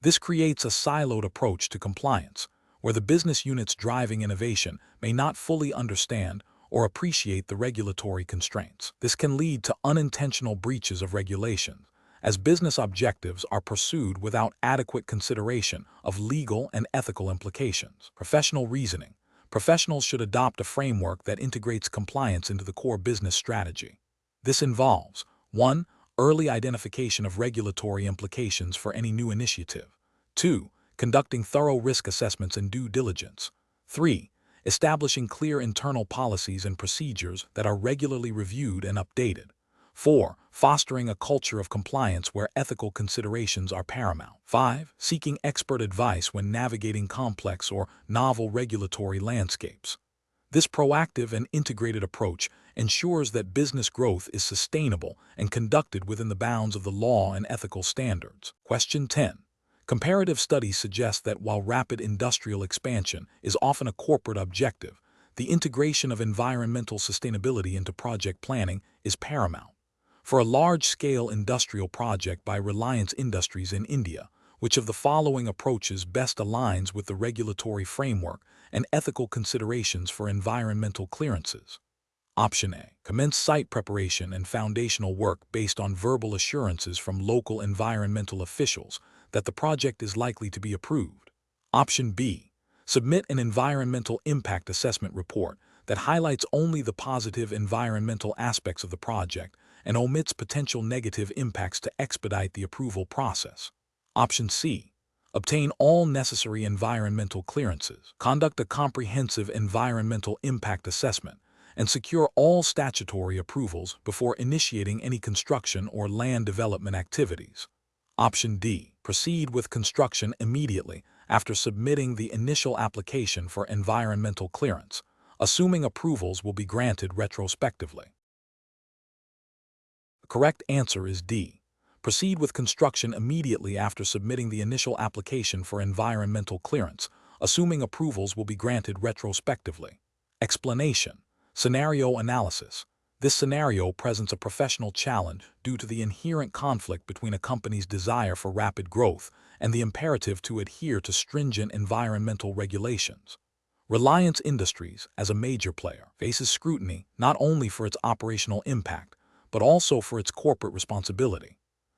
This creates a siloed approach to compliance, where the business units driving innovation may not fully understand or appreciate the regulatory constraints. This can lead to unintentional breaches of regulations, as business objectives are pursued without adequate consideration of legal and ethical implications. Professional reasoning. Professionals should adopt a framework that integrates compliance into the core business strategy. This involves 1. Early identification of regulatory implications for any new initiative. 2. Conducting thorough risk assessments and due diligence. 3. Establishing clear internal policies and procedures that are regularly reviewed and updated. 4. Fostering a culture of compliance where ethical considerations are paramount. 5. Seeking expert advice when navigating complex or novel regulatory landscapes. This proactive and integrated approach ensures that business growth is sustainable and conducted within the bounds of the law and ethical standards. Question 10. Comparative studies suggest that while rapid industrial expansion is often a corporate objective, the integration of environmental sustainability into project planning is paramount. For a large-scale industrial project by Reliance Industries in India, which of the following approaches best aligns with the regulatory framework and ethical considerations for environmental clearances? Option A. Commence site preparation and foundational work based on verbal assurances from local environmental officials that the project is likely to be approved. Option B. Submit an environmental impact assessment report that highlights only the positive environmental aspects of the project and omits potential negative impacts to expedite the approval process. Option C. Obtain all necessary environmental clearances, conduct a comprehensive environmental impact assessment, and secure all statutory approvals before initiating any construction or land development activities. Option D. Proceed with construction immediately after submitting the initial application for environmental clearance, assuming approvals will be granted retrospectively. The correct answer is D. Proceed with construction immediately after submitting the initial application for environmental clearance, assuming approvals will be granted retrospectively. Explanation. Scenario analysis. This scenario presents a professional challenge due to the inherent conflict between a company's desire for rapid growth and the imperative to adhere to stringent environmental regulations. Reliance Industries, as a major player, faces scrutiny not only for its operational impact, but also for its corporate responsibility.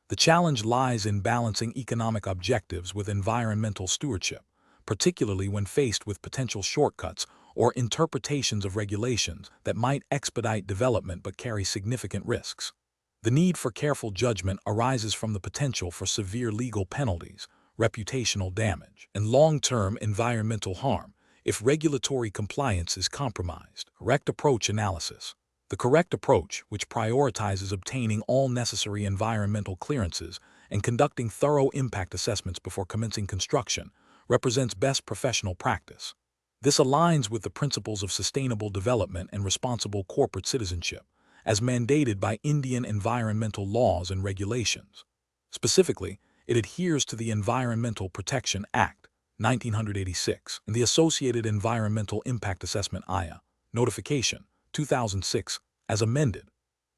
The challenge lies in balancing economic objectives with environmental stewardship, particularly when faced with potential shortcuts or interpretations of regulations that might expedite development but carry significant risks. The need for careful judgment arises from the potential for severe legal penalties, reputational damage, and long-term environmental harm if regulatory compliance is compromised. Correct approach analysis. The correct approach, which prioritizes obtaining all necessary environmental clearances and conducting thorough impact assessments before commencing construction, represents best professional practice. This aligns with the principles of sustainable development and responsible corporate citizenship, as mandated by Indian environmental laws and regulations. Specifically, it adheres to the Environmental Protection Act, 1986, and the Associated Environmental Impact Assessment IA Notification, 2006, as amended.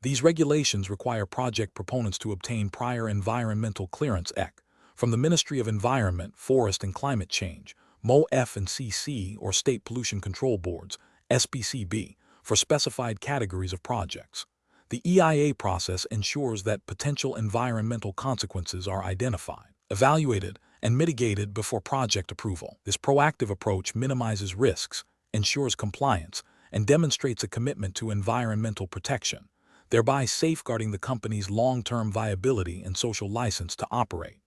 These regulations require project proponents to obtain prior environmental clearance (EC) from the Ministry of Environment, Forest and Climate Change, MOF&CC, or State Pollution Control Boards, SPCB, for specified categories of projects. The EIA process ensures that potential environmental consequences are identified, evaluated, and mitigated before project approval. This proactive approach minimizes risks, ensures compliance, and demonstrates a commitment to environmental protection, thereby safeguarding the company's long-term viability and social license to operate.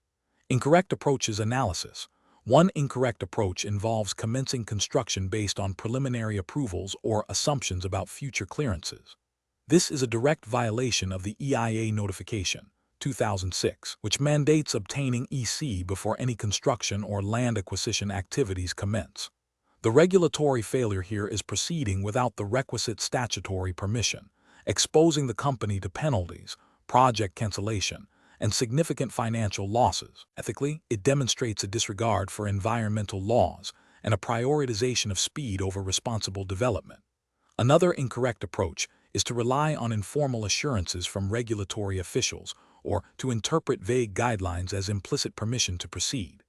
Incorrect approaches analysis. One incorrect approach involves commencing construction based on preliminary approvals or assumptions about future clearances. This is a direct violation of the EIA Notification, 2006, which mandates obtaining EC before any construction or land acquisition activities commence. The regulatory failure here is proceeding without the requisite statutory permission, exposing the company to penalties, project cancellation, and significant financial losses. Ethically, it demonstrates a disregard for environmental laws and a prioritization of speed over responsible development. Another incorrect approach is to rely on informal assurances from regulatory officials or to interpret vague guidelines as implicit permission to proceed.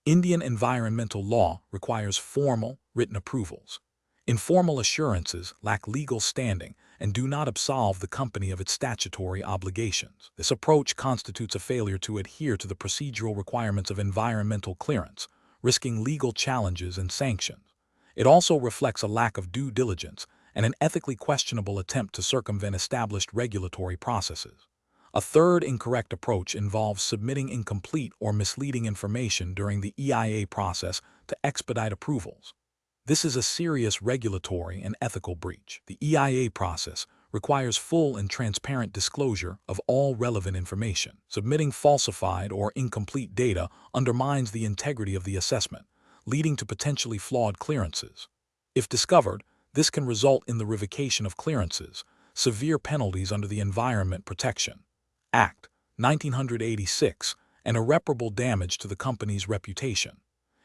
Indian environmental law requires formal, written approvals. Informal assurances lack legal standing and do not absolve the company of its statutory obligations. This approach constitutes a failure to adhere to the procedural requirements of environmental clearance, risking legal challenges and sanctions. It also reflects a lack of due diligence and an ethically questionable attempt to circumvent established regulatory processes. A third incorrect approach involves submitting incomplete or misleading information during the EIA process to expedite approvals. This is a serious regulatory and ethical breach. The EIA process requires full and transparent disclosure of all relevant information. Submitting falsified or incomplete data undermines the integrity of the assessment, leading to potentially flawed clearances. If discovered, this can result in the revocation of clearances, severe penalties under the Environment Protection Act, 1986, and irreparable damage to the company's reputation.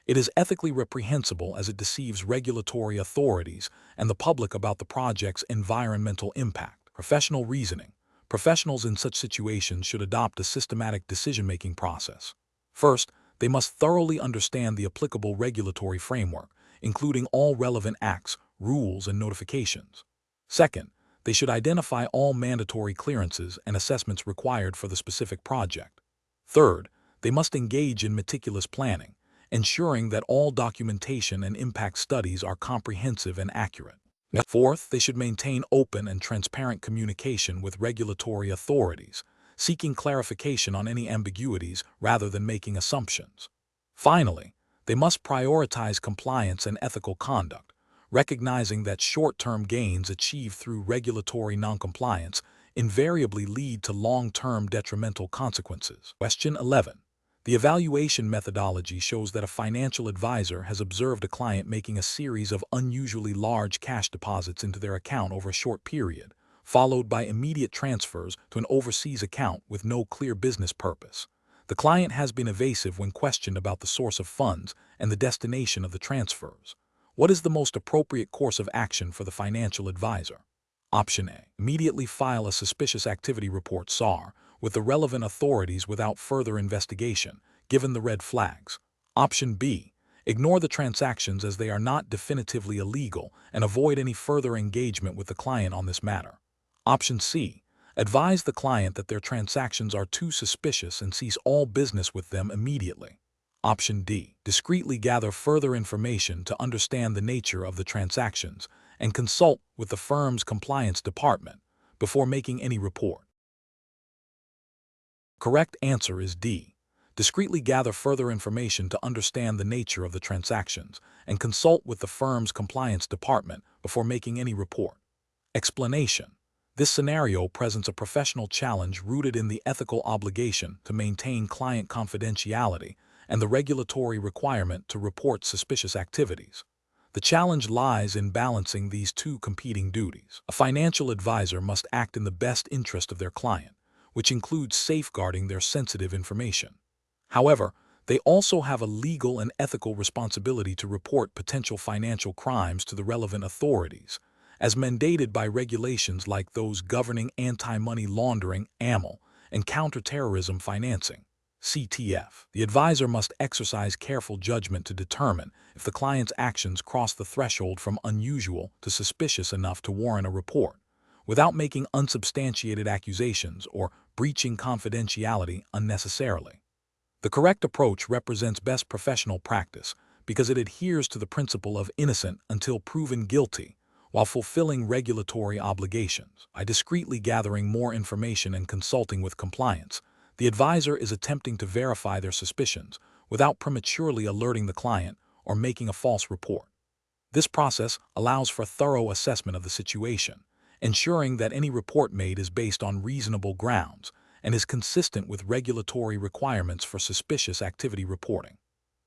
It is ethically reprehensible as it deceives regulatory authorities and the public about the project's environmental impact. Professional reasoning. Professionals in such situations should adopt a systematic decision-making process. First, they must thoroughly understand the applicable regulatory framework, including all relevant acts, rules, and notifications. Second, they should identify all mandatory clearances and assessments required for the specific project. Third, they must engage in meticulous planning, ensuring that all documentation and impact studies are comprehensive and accurate. Fourth, they should maintain open and transparent communication with regulatory authorities, seeking clarification on any ambiguities rather than making assumptions. Finally, they must prioritize compliance and ethical conduct, recognizing that short-term gains achieved through regulatory noncompliance invariably lead to long-term detrimental consequences. Question 11. The evaluation methodology shows that a financial advisor has observed a client making a series of unusually large cash deposits into their account over a short period, followed by immediate transfers to an overseas account with no clear business purpose. The client has been evasive when questioned about the source of funds and the destination of the transfers. What is the most appropriate course of action for the financial advisor? Option A. Immediately file a suspicious activity report (SAR) with the relevant authorities without further investigation, given the red flags. Option B. Ignore the transactions as they are not definitively illegal and avoid any further engagement with the client on this matter. Option C. Advise the client that their transactions are too suspicious and cease all business with them immediately. Option D. Discreetly gather further information to understand the nature of the transactions and consult with the firm's compliance department before making any report. Correct answer is D. Discreetly gather further information to understand the nature of the transactions and consult with the firm's compliance department before making any report. Explanation. This scenario presents a professional challenge rooted in the ethical obligation to maintain client confidentiality and the regulatory requirement to report suspicious activities. The challenge lies in balancing these two competing duties. A financial advisor must act in the best interest of their client, which includes safeguarding their sensitive information. However, they also have a legal and ethical responsibility to report potential financial crimes to the relevant authorities, as mandated by regulations like those governing anti-money laundering (AML) and counterterrorism financing (CTF). The advisor must exercise careful judgment to determine if the client's actions cross the threshold from unusual to suspicious enough to warrant a report, without making unsubstantiated accusations or breaching confidentiality unnecessarily. The correct approach represents best professional practice because it adheres to the principle of innocent until proven guilty, while fulfilling regulatory obligations. By discreetly gathering more information and consulting with compliance, the advisor is attempting to verify their suspicions without prematurely alerting the client or making a false report. This process allows for thorough assessment of the situation, ensuring that any report made is based on reasonable grounds and is consistent with regulatory requirements for suspicious activity reporting.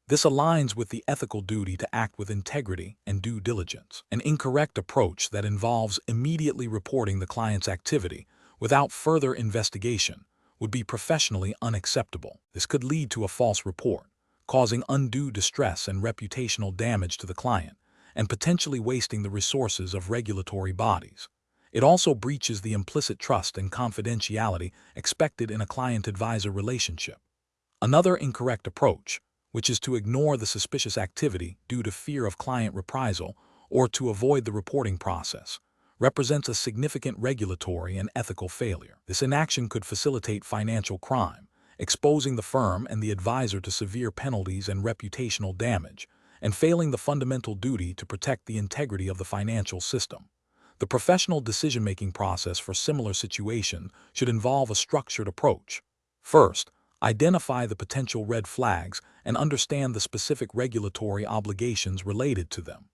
This aligns with the ethical duty to act with integrity and due diligence. An incorrect approach that involves immediately reporting the client's activity without further investigation would be professionally unacceptable. This could lead to a false report, causing undue distress and reputational damage to the client, and potentially wasting the resources of regulatory bodies. It also breaches the implicit trust and confidentiality expected in a client-advisor relationship. Another incorrect approach, which is to ignore the suspicious activity due to fear of client reprisal or to avoid the reporting process, represents a significant regulatory and ethical failure. This inaction could facilitate financial crime, exposing the firm and the advisor to severe penalties and reputational damage, and failing the fundamental duty to protect the integrity of the financial system. The professional decision-making process for similar situations should involve a structured approach. First, identify the potential red flags and understand the specific regulatory obligations related to them.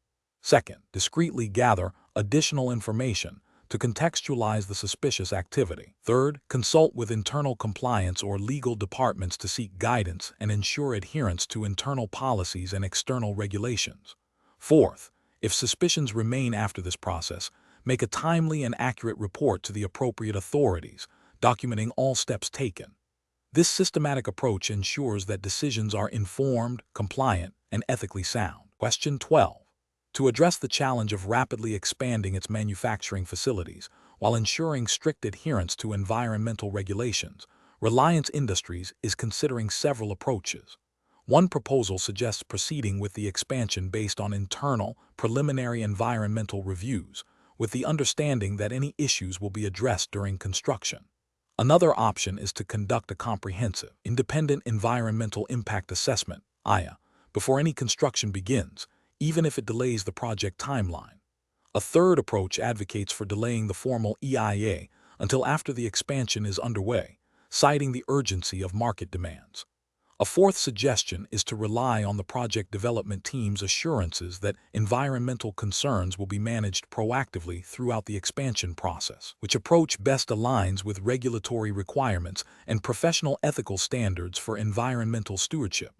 Second, discreetly gather additional information to contextualize the suspicious activity. Third, consult with internal compliance or legal departments to seek guidance and ensure adherence to internal policies and external regulations. Fourth, if suspicions remain after this process, make a timely and accurate report to the appropriate authorities, documenting all steps taken. This systematic approach ensures that decisions are informed, compliant, and ethically sound. Question 12. To address the challenge of rapidly expanding its manufacturing facilities while ensuring strict adherence to environmental regulations, Reliance Industries is considering several approaches. One proposal suggests proceeding with the expansion based on internal, preliminary environmental reviews, with the understanding that any issues will be addressed during construction. Another option is to conduct a comprehensive, independent environmental impact assessment, IA, before any construction begins, even if it delays the project timeline. A third approach advocates for delaying the formal EIA until after the expansion is underway, citing the urgency of market demands. A fourth suggestion is to rely on the project development team's assurances that environmental concerns will be managed proactively throughout the expansion process, which approach best aligns with regulatory requirements and professional ethical standards for environmental stewardship.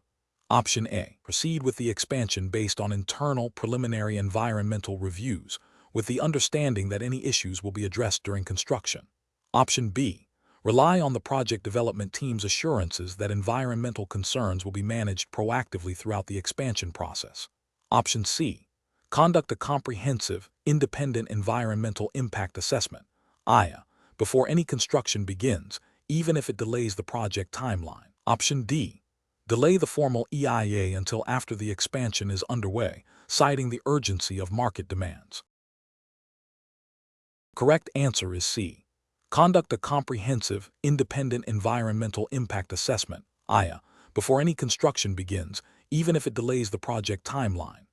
Option A. Proceed with the expansion based on internal preliminary environmental reviews, with the understanding that any issues will be addressed during construction. Option B. Rely on the project development team's assurances that environmental concerns will be managed proactively throughout the expansion process. Option C. Conduct a comprehensive, independent environmental impact assessment, IA, before any construction begins, even if it delays the project timeline. Option D. Delay the formal EIA until after the expansion is underway, citing the urgency of market demands. Correct answer is C. Conduct a comprehensive, independent environmental impact assessment, IA, before any construction begins, even if it delays the project timeline.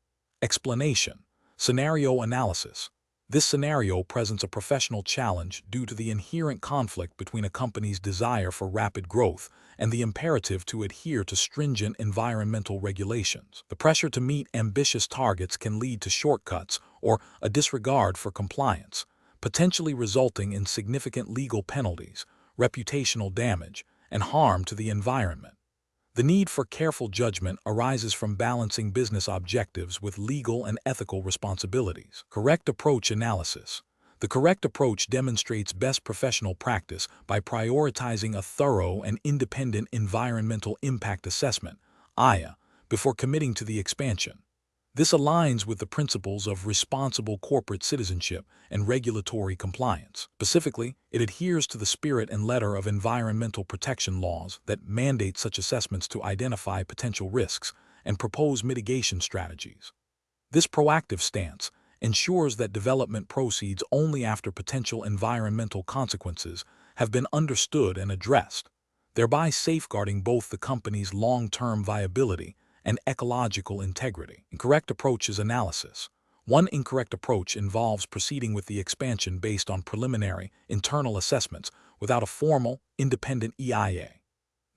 Explanation. Scenario analysis. This scenario presents a professional challenge due to the inherent conflict between a company's desire for rapid growth and the imperative to adhere to stringent environmental regulations. The pressure to meet ambitious targets can lead to shortcuts or a disregard for compliance, potentially resulting in significant legal penalties, reputational damage, and harm to the environment. The need for careful judgment arises from balancing business objectives with legal and ethical responsibilities. Correct approach analysis. The correct approach demonstrates best professional practice by prioritizing a thorough and independent environmental impact assessment, IA, before committing to the expansion. This aligns with the principles of responsible corporate citizenship and regulatory compliance. Specifically, it adheres to the spirit and letter of environmental protection laws that mandate such assessments to identify potential risks and propose mitigation strategies. This proactive stance ensures that development proceeds only after potential environmental consequences have been understood and addressed, thereby safeguarding both the company's long-term viability and ecological integrity. Incorrect approach is analysis. One incorrect approach involves proceeding with the expansion based on preliminary, internal assessments without a formal, independent EIA.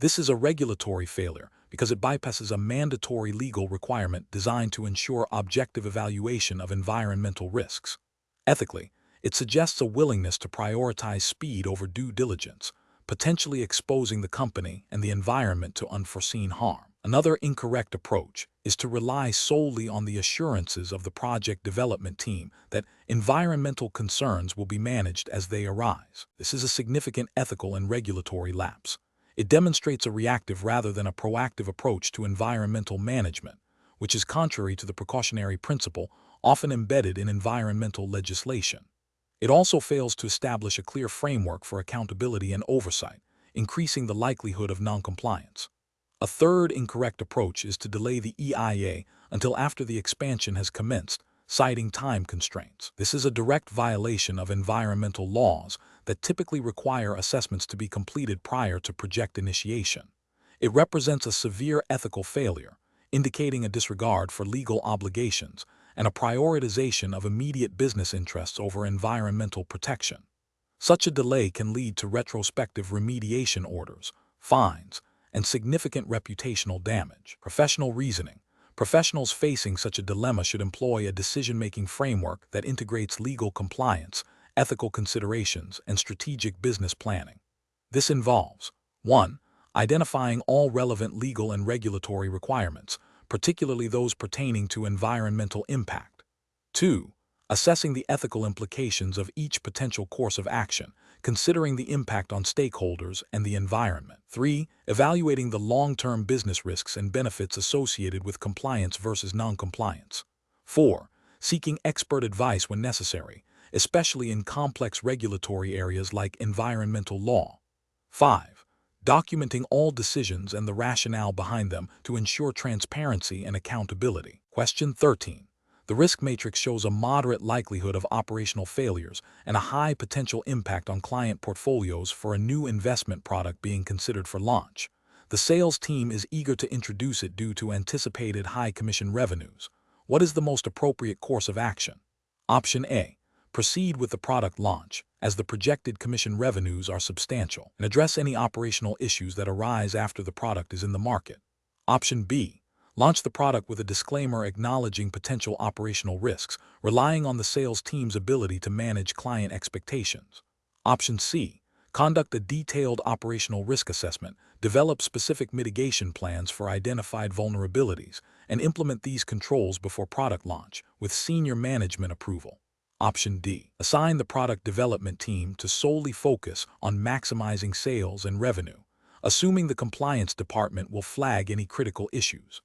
This is a regulatory failure because it bypasses a mandatory legal requirement designed to ensure objective evaluation of environmental risks. Ethically, it suggests a willingness to prioritize speed over due diligence, potentially exposing the company and the environment to unforeseen harm. Another incorrect approach is to rely solely on the assurances of the project development team that environmental concerns will be managed as they arise. This is a significant ethical and regulatory lapse. It demonstrates a reactive rather than a proactive approach to environmental management, which is contrary to the precautionary principle often embedded in environmental legislation. It also fails to establish a clear framework for accountability and oversight, increasing the likelihood of noncompliance. A third incorrect approach is to delay the EIA until after the expansion has commenced, citing time constraints. This is a direct violation of environmental laws that typically require assessments to be completed prior to project initiation. It represents a severe ethical failure, indicating a disregard for legal obligations and a prioritization of immediate business interests over environmental protection. Such a delay can lead to retrospective remediation orders, fines, and significant reputational damage. Professional reasoning. Professionals facing such a dilemma should employ a decision-making framework that integrates legal compliance ethical considerations, and strategic business planning. This involves 1. Identifying all relevant legal and regulatory requirements, particularly those pertaining to environmental impact. 2. Assessing the ethical implications of each potential course of action, considering the impact on stakeholders and the environment. 3. Evaluating the long-term business risks and benefits associated with compliance versus non-compliance. 4. Seeking expert advice when necessary, especially in complex regulatory areas like environmental law. 5. Documenting all decisions and the rationale behind them to ensure transparency and accountability. Question 13. The risk matrix shows a moderate likelihood of operational failures and a high potential impact on client portfolios for a new investment product being considered for launch. The sales team is eager to introduce it due to anticipated high commission revenues. What is the most appropriate course of action? Option A. Proceed with the product launch, as the projected commission revenues are substantial, and address any operational issues that arise after the product is in the market. Option B. Launch the product with a disclaimer acknowledging potential operational risks, relying on the sales team's ability to manage client expectations. Option C. Conduct a detailed operational risk assessment, develop specific mitigation plans for identified vulnerabilities, and implement these controls before product launch, with senior management approval. Option D. Assign the product development team to solely focus on maximizing sales and revenue, assuming the compliance department will flag any critical issues.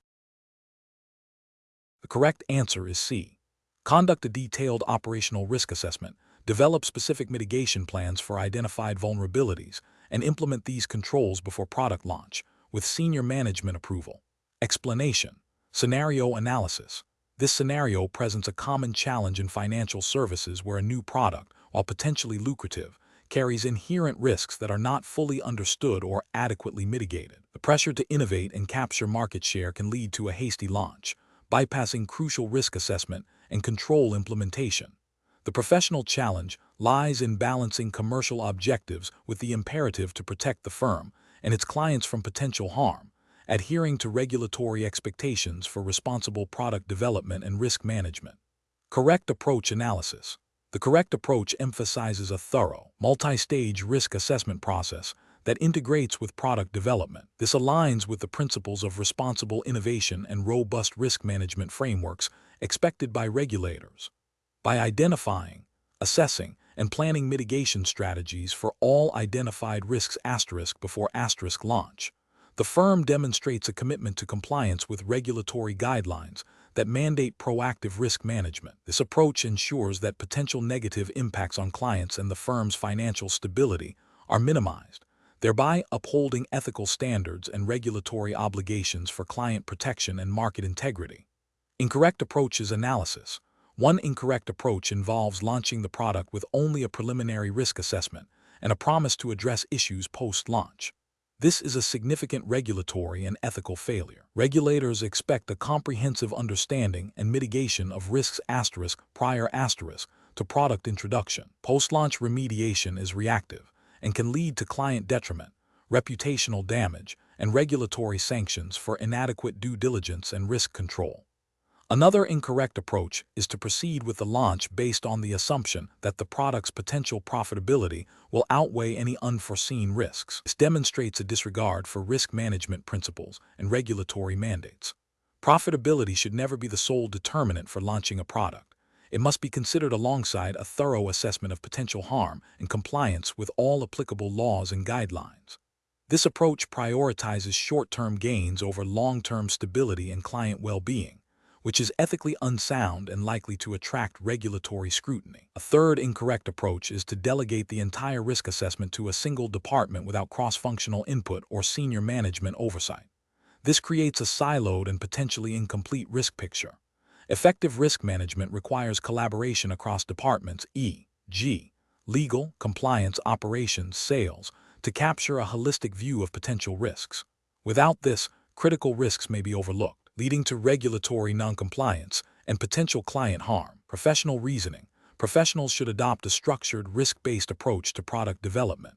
The correct answer is C. Conduct a detailed operational risk assessment, develop specific mitigation plans for identified vulnerabilities, and implement these controls before product launch, with senior management approval. Explanation. Scenario analysis. This scenario presents a common challenge in financial services where a new product, while potentially lucrative, carries inherent risks that are not fully understood or adequately mitigated. The pressure to innovate and capture market share can lead to a hasty launch, bypassing crucial risk assessment and control implementation. The professional challenge lies in balancing commercial objectives with the imperative to protect the firm and its clients from potential harm, adhering to regulatory expectations for responsible product development and risk management. Correct approach analysis. The correct approach emphasizes a thorough, multi-stage risk assessment process that integrates with product development. This aligns with the principles of responsible innovation and robust risk management frameworks expected by regulators. By identifying, assessing, and planning mitigation strategies for all identified risks before launch, the firm demonstrates a commitment to compliance with regulatory guidelines that mandate proactive risk management. This approach ensures that potential negative impacts on clients and the firm's financial stability are minimized, thereby upholding ethical standards and regulatory obligations for client protection and market integrity. Incorrect approaches analysis. One incorrect approach involves launching the product with only a preliminary risk assessment and a promise to address issues post-launch. This is a significant regulatory and ethical failure. Regulators expect a comprehensive understanding and mitigation of risks prior to product introduction. Post-launch remediation is reactive and can lead to client detriment, reputational damage, and regulatory sanctions for inadequate due diligence and risk control. Another incorrect approach is to proceed with the launch based on the assumption that the product's potential profitability will outweigh any unforeseen risks. This demonstrates a disregard for risk management principles and regulatory mandates. Profitability should never be the sole determinant for launching a product. It must be considered alongside a thorough assessment of potential harm and compliance with all applicable laws and guidelines. This approach prioritizes short-term gains over long-term stability and client well-being, which is ethically unsound and likely to attract regulatory scrutiny. A third incorrect approach is to delegate the entire risk assessment to a single department without cross-functional input or senior management oversight. This creates a siloed and potentially incomplete risk picture. Effective risk management requires collaboration across departments, e.g., legal, compliance, operations, sales, to capture a holistic view of potential risks. Without this, critical risks may be overlooked, leading to regulatory noncompliance and potential client harm. Professional reasoning. Professionals should adopt a structured, risk-based approach to product development.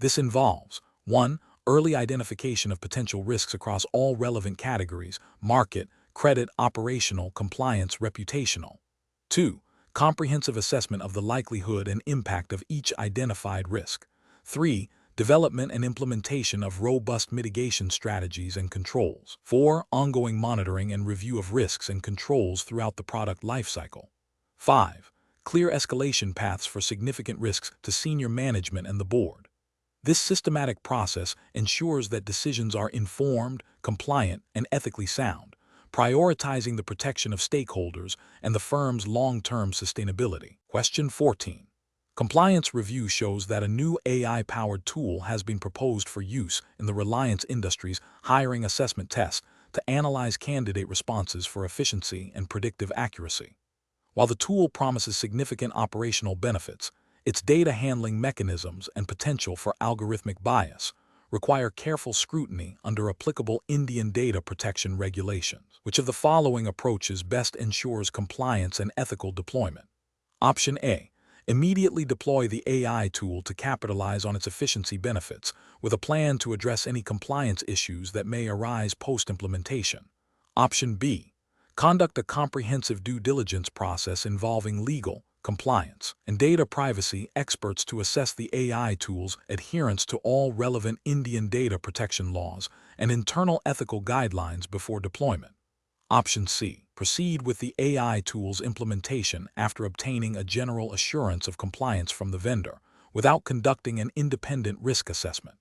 This involves 1. Early identification of potential risks across all relevant categories: market, credit, operational, compliance, reputational. 2. Comprehensive assessment of the likelihood and impact of each identified risk. 3. Development and implementation of robust mitigation strategies and controls. 4. Ongoing monitoring and review of risks and controls throughout the product lifecycle. 5. Clear escalation paths for significant risks to senior management and the board. This systematic process ensures that decisions are informed, compliant, and ethically sound, prioritizing the protection of stakeholders and the firm's long-term sustainability. Question 14. Compliance review shows that a new AI-powered tool has been proposed for use in the Reliance Industries hiring assessment test to analyze candidate responses for efficiency and predictive accuracy. While the tool promises significant operational benefits, its data handling mechanisms and potential for algorithmic bias require careful scrutiny under applicable Indian data protection regulations. Which of the following approaches best ensures compliance and ethical deployment? Option A. Immediately deploy the AI tool to capitalize on its efficiency benefits, with a plan to address any compliance issues that may arise post-implementation. Option B. Conduct a comprehensive due diligence process involving legal, compliance, and data privacy experts to assess the AI tool's adherence to all relevant Indian data protection laws and internal ethical guidelines before deployment. Option C. Proceed with the AI tool's implementation after obtaining a general assurance of compliance from the vendor, without conducting an independent risk assessment.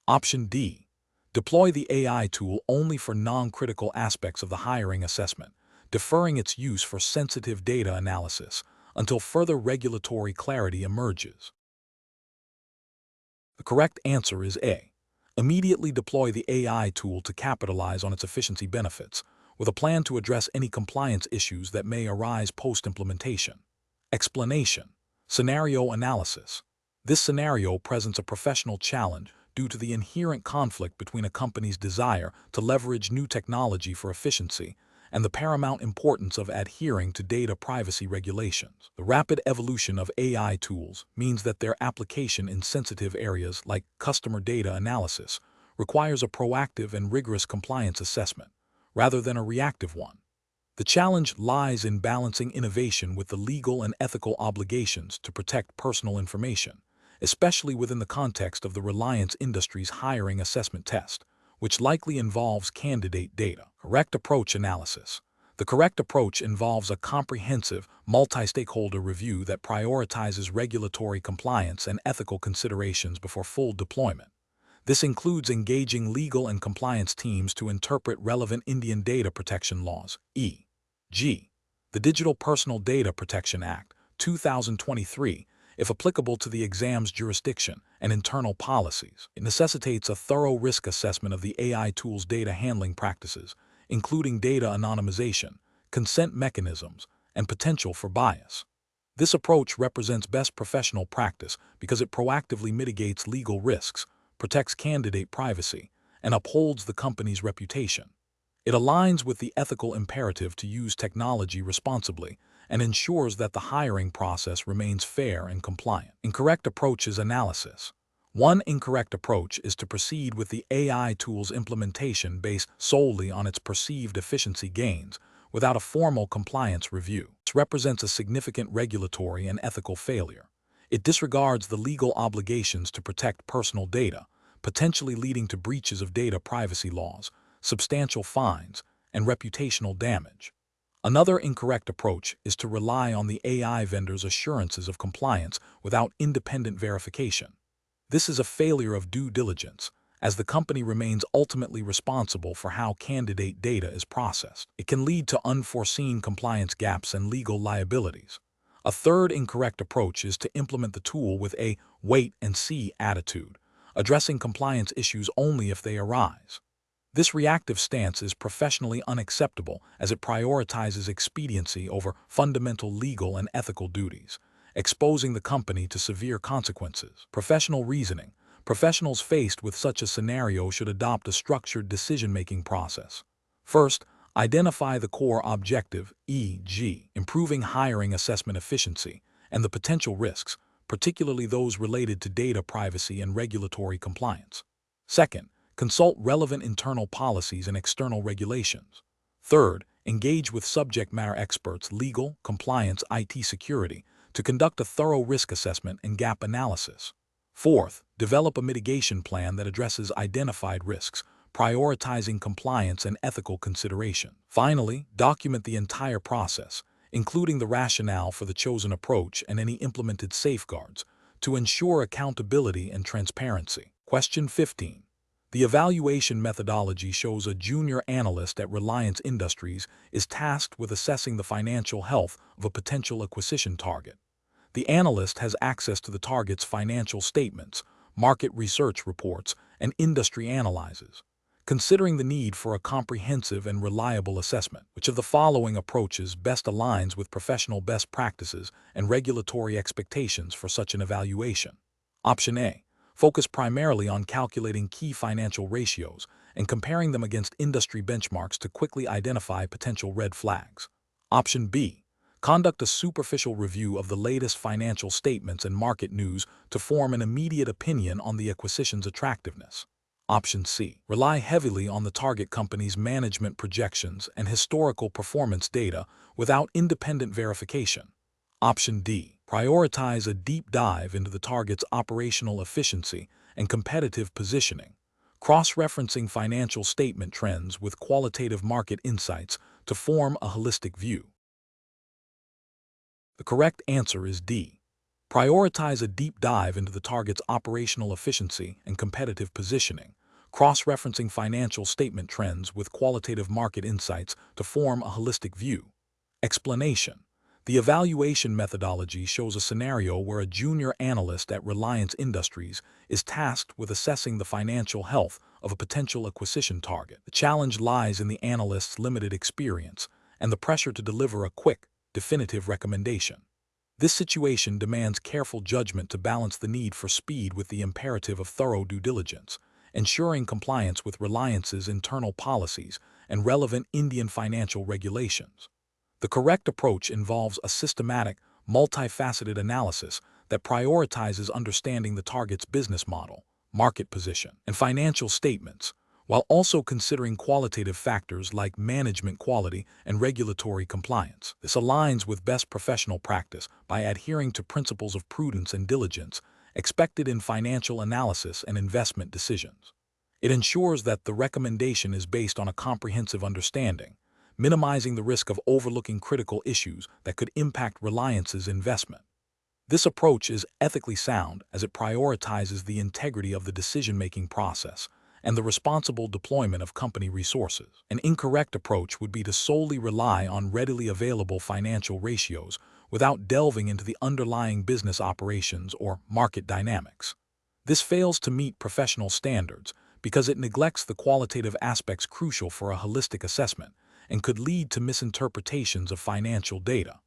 Option D. Deploy the AI tool only for non-critical aspects of the hiring assessment, deferring its use for sensitive data analysis until further regulatory clarity emerges. The correct answer is A. Immediately deploy the AI tool to capitalize on its efficiency benefits, with a plan to address any compliance issues that may arise post-implementation. Explanation. Scenario analysis. This scenario presents a professional challenge due to the inherent conflict between a company's desire to leverage new technology for efficiency and the paramount importance of adhering to data privacy regulations. The rapid evolution of AI tools means that their application in sensitive areas like customer data analysis requires a proactive and rigorous compliance assessment, rather than a reactive one. The challenge lies in balancing innovation with the legal and ethical obligations to protect personal information, especially within the context of the Reliance Industries hiring assessment test, which likely involves candidate data. Correct approach analysis. The correct approach involves a comprehensive, multi-stakeholder review that prioritizes regulatory compliance and ethical considerations before full deployment. This includes engaging legal and compliance teams to interpret relevant Indian data protection laws, e.g., the Digital Personal Data Protection Act, 2023, if applicable to the exam's jurisdiction and internal policies. It necessitates a thorough risk assessment of the AI tool's data handling practices, including data anonymization, consent mechanisms, and potential for bias. This approach represents best professional practice because it proactively mitigates legal risks, protects candidate privacy, and upholds the company's reputation. It aligns with the ethical imperative to use technology responsibly and ensures that the hiring process remains fair and compliant. Incorrect approaches analysis. One incorrect approach is to proceed with the AI tool's implementation based solely on its perceived efficiency gains without a formal compliance review. This represents a significant regulatory and ethical failure. It disregards the legal obligations to protect personal data, potentially leading to breaches of data privacy laws, substantial fines, and reputational damage. Another incorrect approach is to rely on the AI vendor's assurances of compliance without independent verification. This is a failure of due diligence, as the company remains ultimately responsible for how candidate data is processed. It can lead to unforeseen compliance gaps and legal liabilities. A third incorrect approach is to implement the tool with a wait-and-see attitude, addressing compliance issues only if they arise. This reactive stance is professionally unacceptable as it prioritizes expediency over fundamental legal and ethical duties, exposing the company to severe consequences. Professional reasoning. Professionals faced with such a scenario should adopt a structured decision-making process. First, identify the core objective, e.g., improving hiring assessment efficiency, and the potential risks, particularly those related to data privacy and regulatory compliance. Second, consult relevant internal policies and external regulations. Third, Engage with subject matter experts, legal, compliance, IT security, to conduct a thorough risk assessment and gap analysis. Fourth, develop a mitigation plan that addresses identified risks, prioritizing compliance and ethical consideration. Finally, document the entire process, including the rationale for the chosen approach and any implemented safeguards, to ensure accountability and transparency. Question 15. The evaluation methodology shows a junior analyst at Reliance Industries is tasked with assessing the financial health of a potential acquisition target. The analyst has access to the target's financial statements, market research reports, and industry analyses. Considering the need for a comprehensive and reliable assessment, which of the following approaches best aligns with professional best practices and regulatory expectations for such an evaluation? Option A. Focus primarily on calculating key financial ratios and comparing them against industry benchmarks to quickly identify potential red flags. Option B. Conduct a superficial review of the latest financial statements and market news to form an immediate opinion on the acquisition's attractiveness. Option C. Rely heavily on the target company's management projections and historical performance data without independent verification. Option D. Prioritize a deep dive into the target's operational efficiency and competitive positioning, cross-referencing financial statement trends with qualitative market insights to form a holistic view. The correct answer is D. Prioritize a deep dive into the target's operational efficiency and competitive positioning, cross-referencing financial statement trends with qualitative market insights to form a holistic view. Explanation. The evaluation methodology shows a scenario where a junior analyst at Reliance Industries is tasked with assessing the financial health of a potential acquisition target. The challenge lies in the analyst's limited experience and the pressure to deliver a quick, definitive recommendation. This situation demands careful judgment to balance the need for speed with the imperative of thorough due diligence, ensuring compliance with Reliance's internal policies and relevant Indian financial regulations. The correct approach involves a systematic, multifaceted analysis that prioritizes understanding the target's business model, market position, and financial statements, while also considering qualitative factors like management quality and regulatory compliance. This aligns with best professional practice by adhering to principles of prudence and diligence expected in financial analysis and investment decisions. It ensures that the recommendation is based on a comprehensive understanding, minimizing the risk of overlooking critical issues that could impact Reliance's investment. This approach is ethically sound as it prioritizes the integrity of the decision-making process and the responsible deployment of company resources. An incorrect approach would be to solely rely on readily available financial ratios without delving into the underlying business operations or market dynamics. This fails to meet professional standards because it neglects the qualitative aspects crucial for a holistic assessment and could lead to misinterpretations of financial data.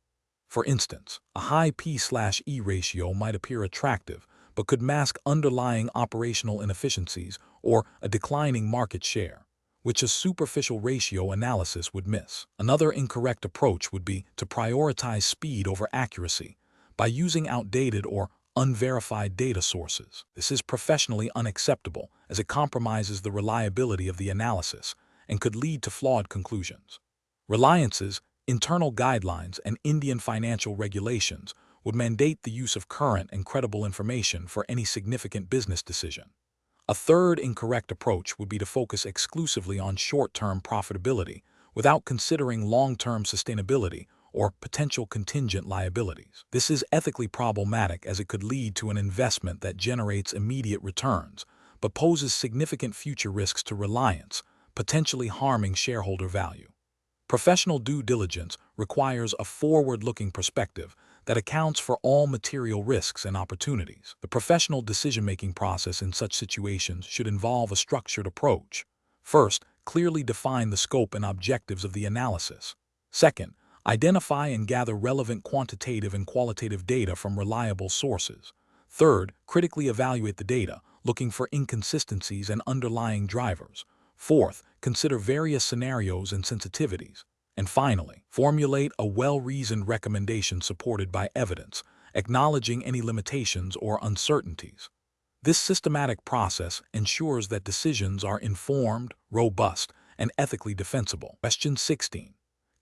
For instance, a high P/E ratio might appear attractive, but could mask underlying operational inefficiencies or a declining market share, which a superficial ratio analysis would miss. Another incorrect approach would be to prioritize speed over accuracy by using outdated or unverified data sources. This is professionally unacceptable as it compromises the reliability of the analysis and could lead to flawed conclusions. Reliance's internal guidelines and Indian financial regulations would mandate the use of current and credible information for any significant business decision. A third incorrect approach would be to focus exclusively on short-term profitability without considering long-term sustainability or potential contingent liabilities. This is ethically problematic as it could lead to an investment that generates immediate returns but poses significant future risks to Reliance, potentially harming shareholder value. Professional due diligence requires a forward-looking perspective that accounts for all material risks and opportunities. The professional decision-making process in such situations should involve a structured approach. First, clearly define the scope and objectives of the analysis. Second, identify and gather relevant quantitative and qualitative data from reliable sources. Third, critically evaluate the data, looking for inconsistencies and underlying drivers. Fourth, consider various scenarios and sensitivities. And finally, formulate a well-reasoned recommendation supported by evidence, acknowledging any limitations or uncertainties. This systematic process ensures that decisions are informed, robust, and ethically defensible. Question 16.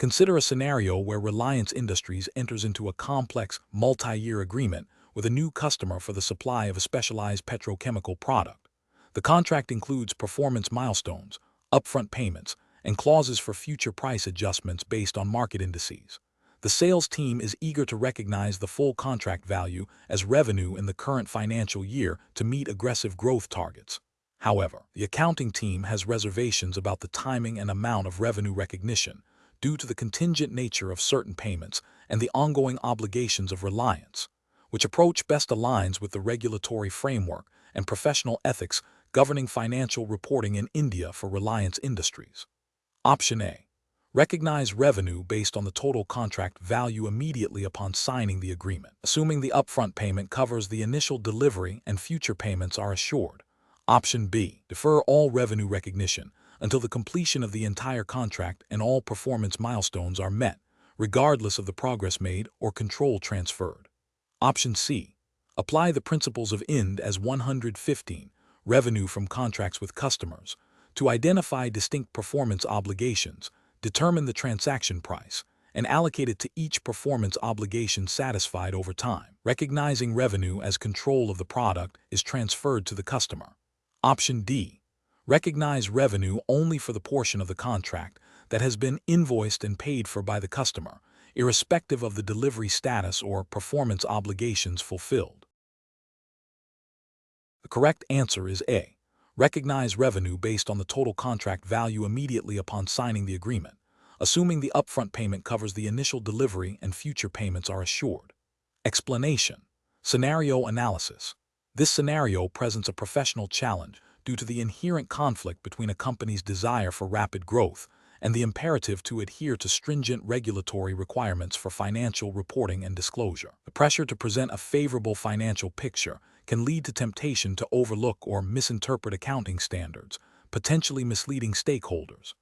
Consider a scenario where Reliance Industries enters into a complex, multi-year agreement with a new customer for the supply of a specialized petrochemical product. The contract includes performance milestones, upfront payments, and clauses for future price adjustments based on market indices. The sales team is eager to recognize the full contract value as revenue in the current financial year to meet aggressive growth targets. However, the accounting team has reservations about the timing and amount of revenue recognition due to the contingent nature of certain payments and the ongoing obligations of Reliance. Which approach best aligns with the regulatory framework and professional ethics governing financial reporting in India for Reliance Industries? Option A. Recognize revenue based on the total contract value immediately upon signing the agreement, assuming the upfront payment covers the initial delivery and future payments are assured. Option B. Defer all revenue recognition until the completion of the entire contract and all performance milestones are met, regardless of the progress made or control transferred. Option C. Apply the principles of IND as 115, revenue from contracts with customers, to identify distinct performance obligations, determine the transaction price, and allocate it to each performance obligation satisfied over time. Recognizing revenue as control of the product is transferred to the customer. Option D. Recognize revenue only for the portion of the contract that has been invoiced and paid for by the customer, irrespective of the delivery status or performance obligations fulfilled. The correct answer is A. Recognize revenue based on the total contract value immediately upon signing the agreement, assuming the upfront payment covers the initial delivery and future payments are assured. Explanation. Scenario analysis. This scenario presents a professional challenge due to the inherent conflict between a company's desire for rapid growth and the imperative to adhere to stringent regulatory requirements for financial reporting and disclosure. The pressure to present a favorable financial picture can lead to temptation to overlook or misinterpret accounting standards, potentially misleading stakeholders.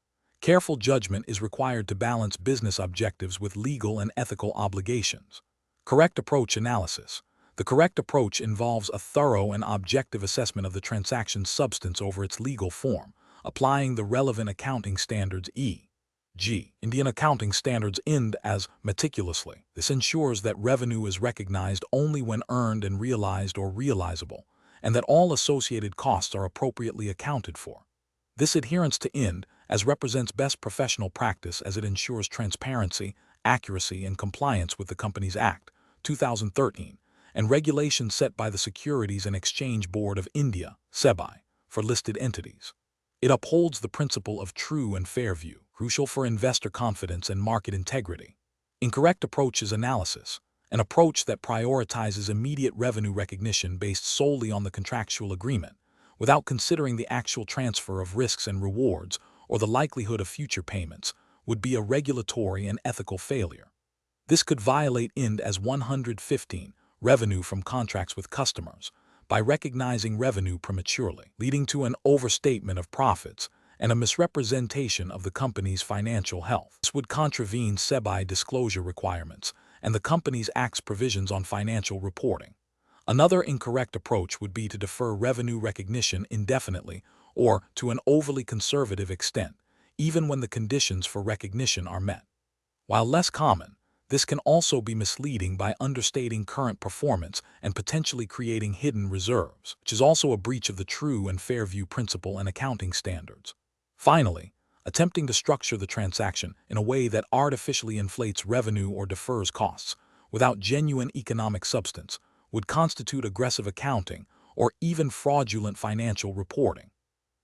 Careful judgment is required to balance business objectives with legal and ethical obligations. Correct approach analysis. The correct approach involves a thorough and objective assessment of the transaction's substance over its legal form, applying the relevant accounting standards e.g. Indian Accounting Standards IND as meticulously. This ensures that revenue is recognized only when earned and realized or realizable, and that all associated costs are appropriately accounted for. This adherence to IND as represents best professional practice as it ensures transparency, accuracy, and compliance with the Companies Act, 2013, and regulations set by the Securities and Exchange Board of India, SEBI, for listed entities. It upholds the principle of true and fair view, crucial for investor confidence and market integrity. Incorrect approach is analysis, an approach that prioritizes immediate revenue recognition based solely on the contractual agreement, without considering the actual transfer of risks and rewards or the likelihood of future payments, would be a regulatory and ethical failure. This could violate IND as 115, revenue from contracts with customers, by recognizing revenue prematurely, leading to an overstatement of profits and a misrepresentation of the company's financial health. This would contravene SEBI disclosure requirements and the Companies Act's provisions on financial reporting. Another incorrect approach would be to defer revenue recognition indefinitely or to an overly conservative extent, even when the conditions for recognition are met. While less common, this can also be misleading by understating current performance and potentially creating hidden reserves, which is also a breach of the true and fair view principle and accounting standards. Finally, attempting to structure the transaction in a way that artificially inflates revenue or defers costs without genuine economic substance would constitute aggressive accounting or even fraudulent financial reporting.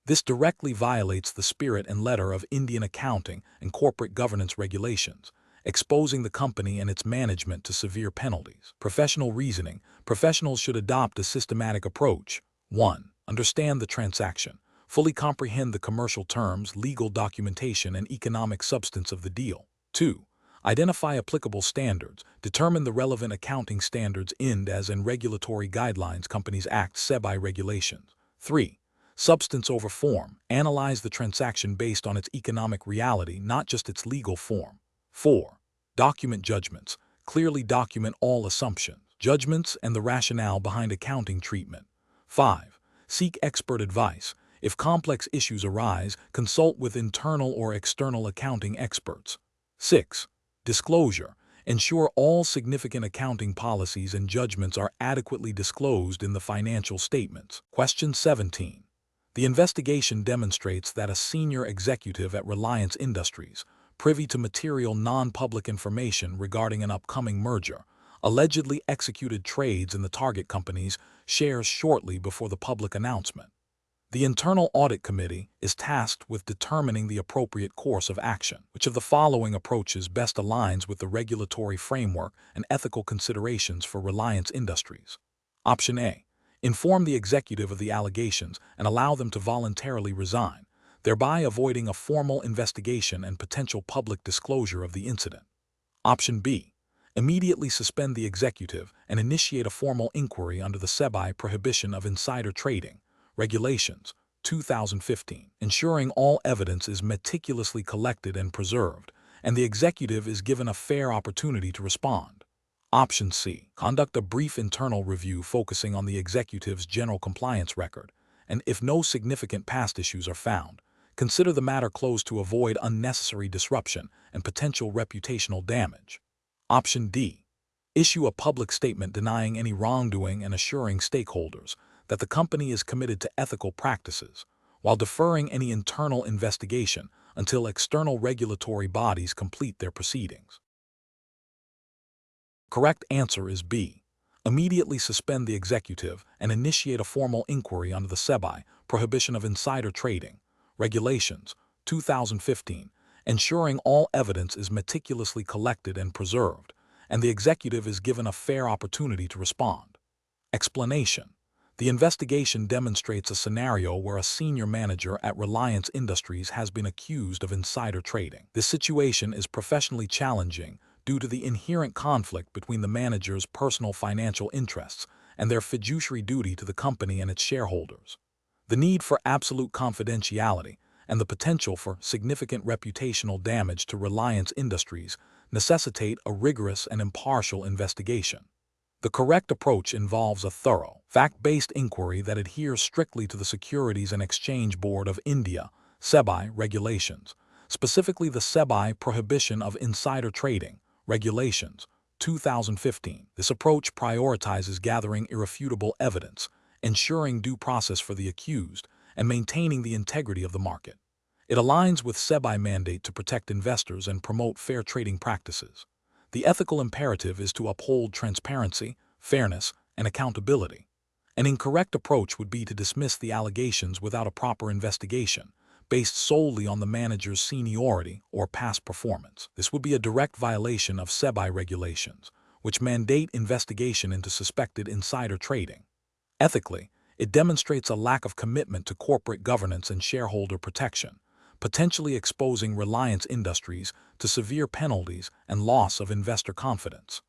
This directly violates the spirit and letter of Indian accounting and corporate governance regulations, exposing the company and its management to severe penalties. Professional reasoning. Professionals should adopt a systematic approach. 1. Understand the transaction. Fully comprehend the commercial terms, legal documentation, and economic substance of the deal. 2. Identify applicable standards. Determine the relevant accounting standards IND as and regulatory guidelines Companies Act SEBI regulations. 3. Substance over form. Analyze the transaction based on its economic reality, not just its legal form. 4. Document judgments. Clearly document all assumptions, judgments, and the rationale behind accounting treatment. 5. Seek expert advice. If complex issues arise, consult with internal or external accounting experts. 6. Disclosure. Ensure all significant accounting policies and judgments are adequately disclosed in the financial statements. Question 17. The investigation demonstrates that a senior executive at Reliance Industries, privy to material non-public information regarding an upcoming merger, allegedly executed trades in the target company's shares shortly before the public announcement. The Internal Audit Committee is tasked with determining the appropriate course of action. Which of the following approaches best aligns with the regulatory framework and ethical considerations for Reliance Industries? Option A. Inform the executive of the allegations and allow them to voluntarily resign, thereby avoiding a formal investigation and potential public disclosure of the incident. Option B. Immediately suspend the executive and initiate a formal inquiry under the SEBI Prohibition of Insider Trading Regulations, 2015, ensuring all evidence is meticulously collected and preserved, and the executive is given a fair opportunity to respond. Option C. Conduct a brief internal review focusing on the executive's general compliance record, and if no significant past issues are found, consider the matter closed to avoid unnecessary disruption and potential reputational damage. Option D. Issue a public statement denying any wrongdoing and assuring stakeholders that the company is committed to ethical practices, while deferring any internal investigation until external regulatory bodies complete their proceedings. Correct answer is B. Immediately suspend the executive and initiate a formal inquiry under the SEBI Prohibition of Insider Trading Regulations, 2015, ensuring all evidence is meticulously collected and preserved, and the executive is given a fair opportunity to respond. Explanation. The investigation demonstrates a scenario where a senior manager at Reliance Industries has been accused of insider trading. This situation is professionally challenging due to the inherent conflict between the manager's personal financial interests and their fiduciary duty to the company and its shareholders. The need for absolute confidentiality and the potential for significant reputational damage to Reliance Industries necessitate a rigorous and impartial investigation. The correct approach involves a thorough, fact-based inquiry that adheres strictly to the Securities and Exchange Board of India (SEBI) regulations, specifically the SEBI Prohibition of Insider Trading Regulations, 2015. This approach prioritizes gathering irrefutable evidence, ensuring due process for the accused, and maintaining the integrity of the market. It aligns with SEBI mandate to protect investors and promote fair trading practices. The ethical imperative is to uphold transparency, fairness, and accountability. An incorrect approach would be to dismiss the allegations without a proper investigation, based solely on the manager's seniority or past performance. This would be a direct violation of SEBI regulations, which mandate investigation into suspected insider trading. Ethically, it demonstrates a lack of commitment to corporate governance and shareholder protection, potentially exposing Reliance Industries to severe penalties and loss of investor confidence.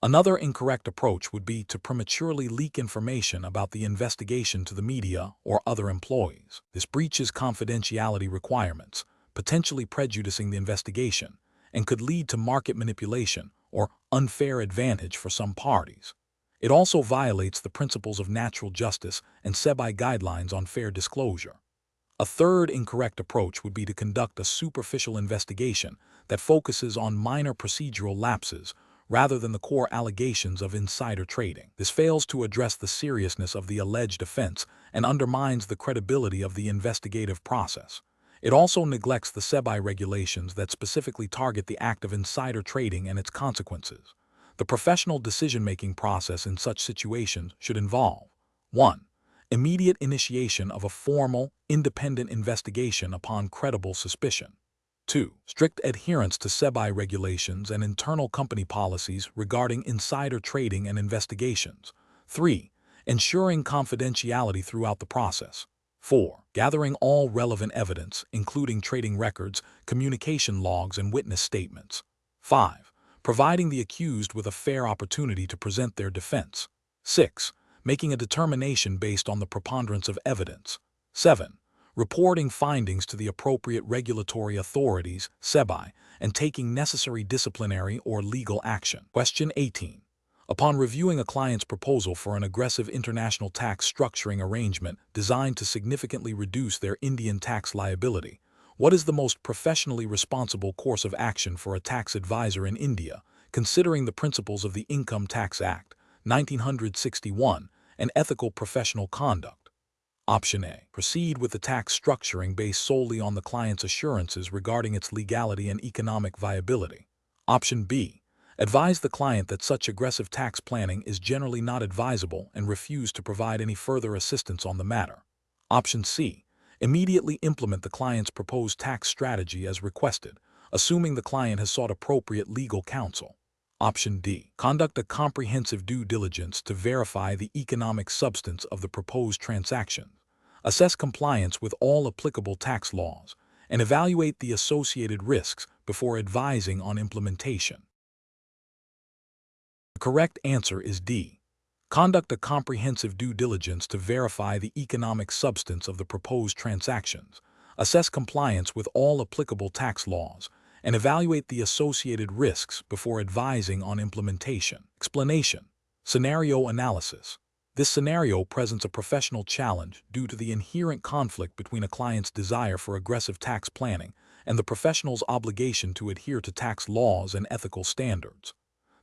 Another incorrect approach would be to prematurely leak information about the investigation to the media or other employees. This breaches confidentiality requirements, potentially prejudicing the investigation, and could lead to market manipulation or unfair advantage for some parties. It also violates the principles of natural justice and SEBI guidelines on fair disclosure. A third incorrect approach would be to conduct a superficial investigation that focuses on minor procedural lapses rather than the core allegations of insider trading. This fails to address the seriousness of the alleged offense and undermines the credibility of the investigative process. It also neglects the SEBI regulations that specifically target the act of insider trading and its consequences. The professional decision-making process in such situations should involve 1. Immediate initiation of a formal, independent investigation upon credible suspicion. 2. Strict adherence to SEBI regulations and internal company policies regarding insider trading and investigations. 3. Ensuring confidentiality throughout the process. 4. Gathering all relevant evidence, including trading records, communication logs, and witness statements. 5. Providing the accused with a fair opportunity to present their defense. 6. Making a determination based on the preponderance of evidence. 7. Reporting findings to the appropriate regulatory authorities, SEBI, and taking necessary disciplinary or legal action. Question 18. Upon reviewing a client's proposal for an aggressive international tax structuring arrangement designed to significantly reduce their Indian tax liability, What is the most professionally responsible course of action for a tax advisor in India, considering the principles of the Income Tax Act, 1961, and ethical professional conduct? Option A. Proceed with the tax structuring based solely on the client's assurances regarding its legality and economic viability. Option B. Advise the client that such aggressive tax planning is generally not advisable and refuse to provide any further assistance on the matter. Option C. Immediately implement the client's proposed tax strategy as requested, assuming the client has sought appropriate legal counsel. Option D. Conduct a comprehensive due diligence to verify the economic substance of the proposed transaction, assess compliance with all applicable tax laws, and evaluate the associated risks before advising on implementation. The correct answer is D. Conduct a comprehensive due diligence to verify the economic substance of the proposed transactions, assess compliance with all applicable tax laws, and evaluate the associated risks before advising on implementation. Explanation. Scenario analysis. This scenario presents a professional challenge due to the inherent conflict between a client's desire for aggressive tax planning and the professional's obligation to adhere to tax laws and ethical standards.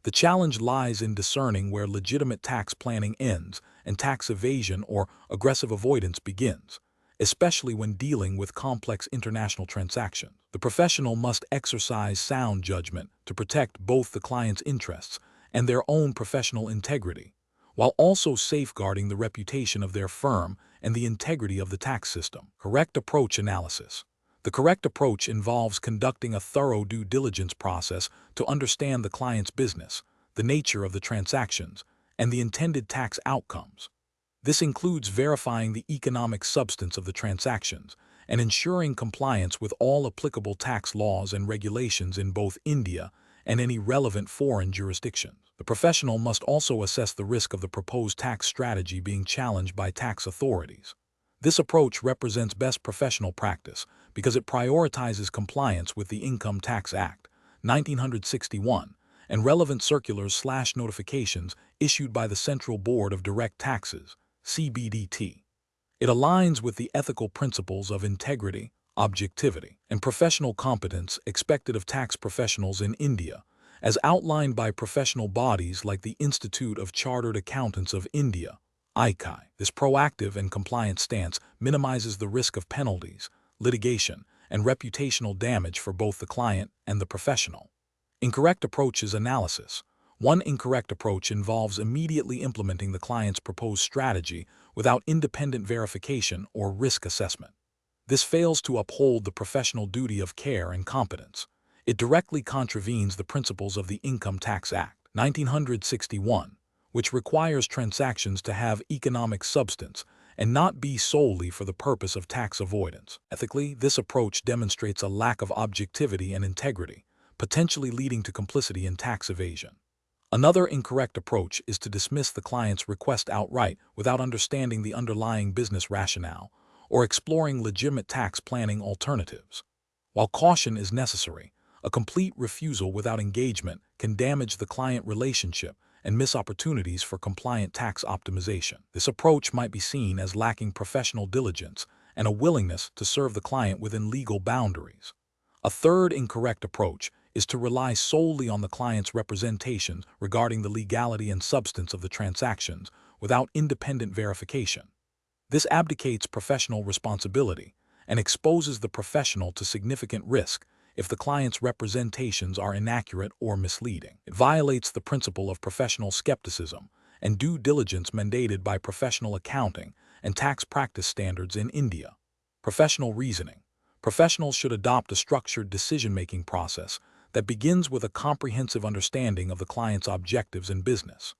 The challenge lies in discerning where legitimate tax planning ends and tax evasion or aggressive avoidance begins, especially when dealing with complex international transactions. The professional must exercise sound judgment to protect both the client's interests and their own professional integrity, while also safeguarding the reputation of their firm and the integrity of the tax system. Correct approach analysis. The correct approach involves conducting a thorough due diligence process to understand the client's business, the nature of the transactions, and the intended tax outcomes. This includes verifying the economic substance of the transactions and ensuring compliance with all applicable tax laws and regulations in both India and any relevant foreign jurisdictions. The professional must also assess the risk of the proposed tax strategy being challenged by tax authorities. This approach represents best professional practice because it prioritizes compliance with the Income Tax Act, 1961, and relevant circulars/notifications issued by the Central Board of Direct Taxes, CBDT. It aligns with the ethical principles of integrity, objectivity, and professional competence expected of tax professionals in India, as outlined by professional bodies like the Institute of Chartered Accountants of India, ICAI. This proactive and compliant stance minimizes the risk of penalties, litigation, and reputational damage for both the client and the professional. Incorrect approaches analysis. One incorrect approach involves immediately implementing the client's proposed strategy without independent verification or risk assessment. This fails to uphold the professional duty of care and competence. It directly contravenes the principles of the Income Tax Act, 1961, which requires transactions to have economic substance and not be solely for the purpose of tax avoidance. Ethically, this approach demonstrates a lack of objectivity and integrity, potentially leading to complicity in tax evasion. Another incorrect approach is to dismiss the client's request outright without understanding the underlying business rationale or exploring legitimate tax planning alternatives. While caution is necessary, a complete refusal without engagement can damage the client relationship and miss opportunities for compliant tax optimization. This approach might be seen as lacking professional diligence and a willingness to serve the client within legal boundaries. A third incorrect approach is to rely solely on the client's representations regarding the legality and substance of the transactions without independent verification. This abdicates professional responsibility and exposes the professional to significant risk if the client's representations are inaccurate or misleading. It violates the principle of professional skepticism and due diligence mandated by professional accounting and tax practice standards in India. Professional reasoning. Professionals should adopt a structured decision-making process that begins with a comprehensive understanding of the client's objectives in business.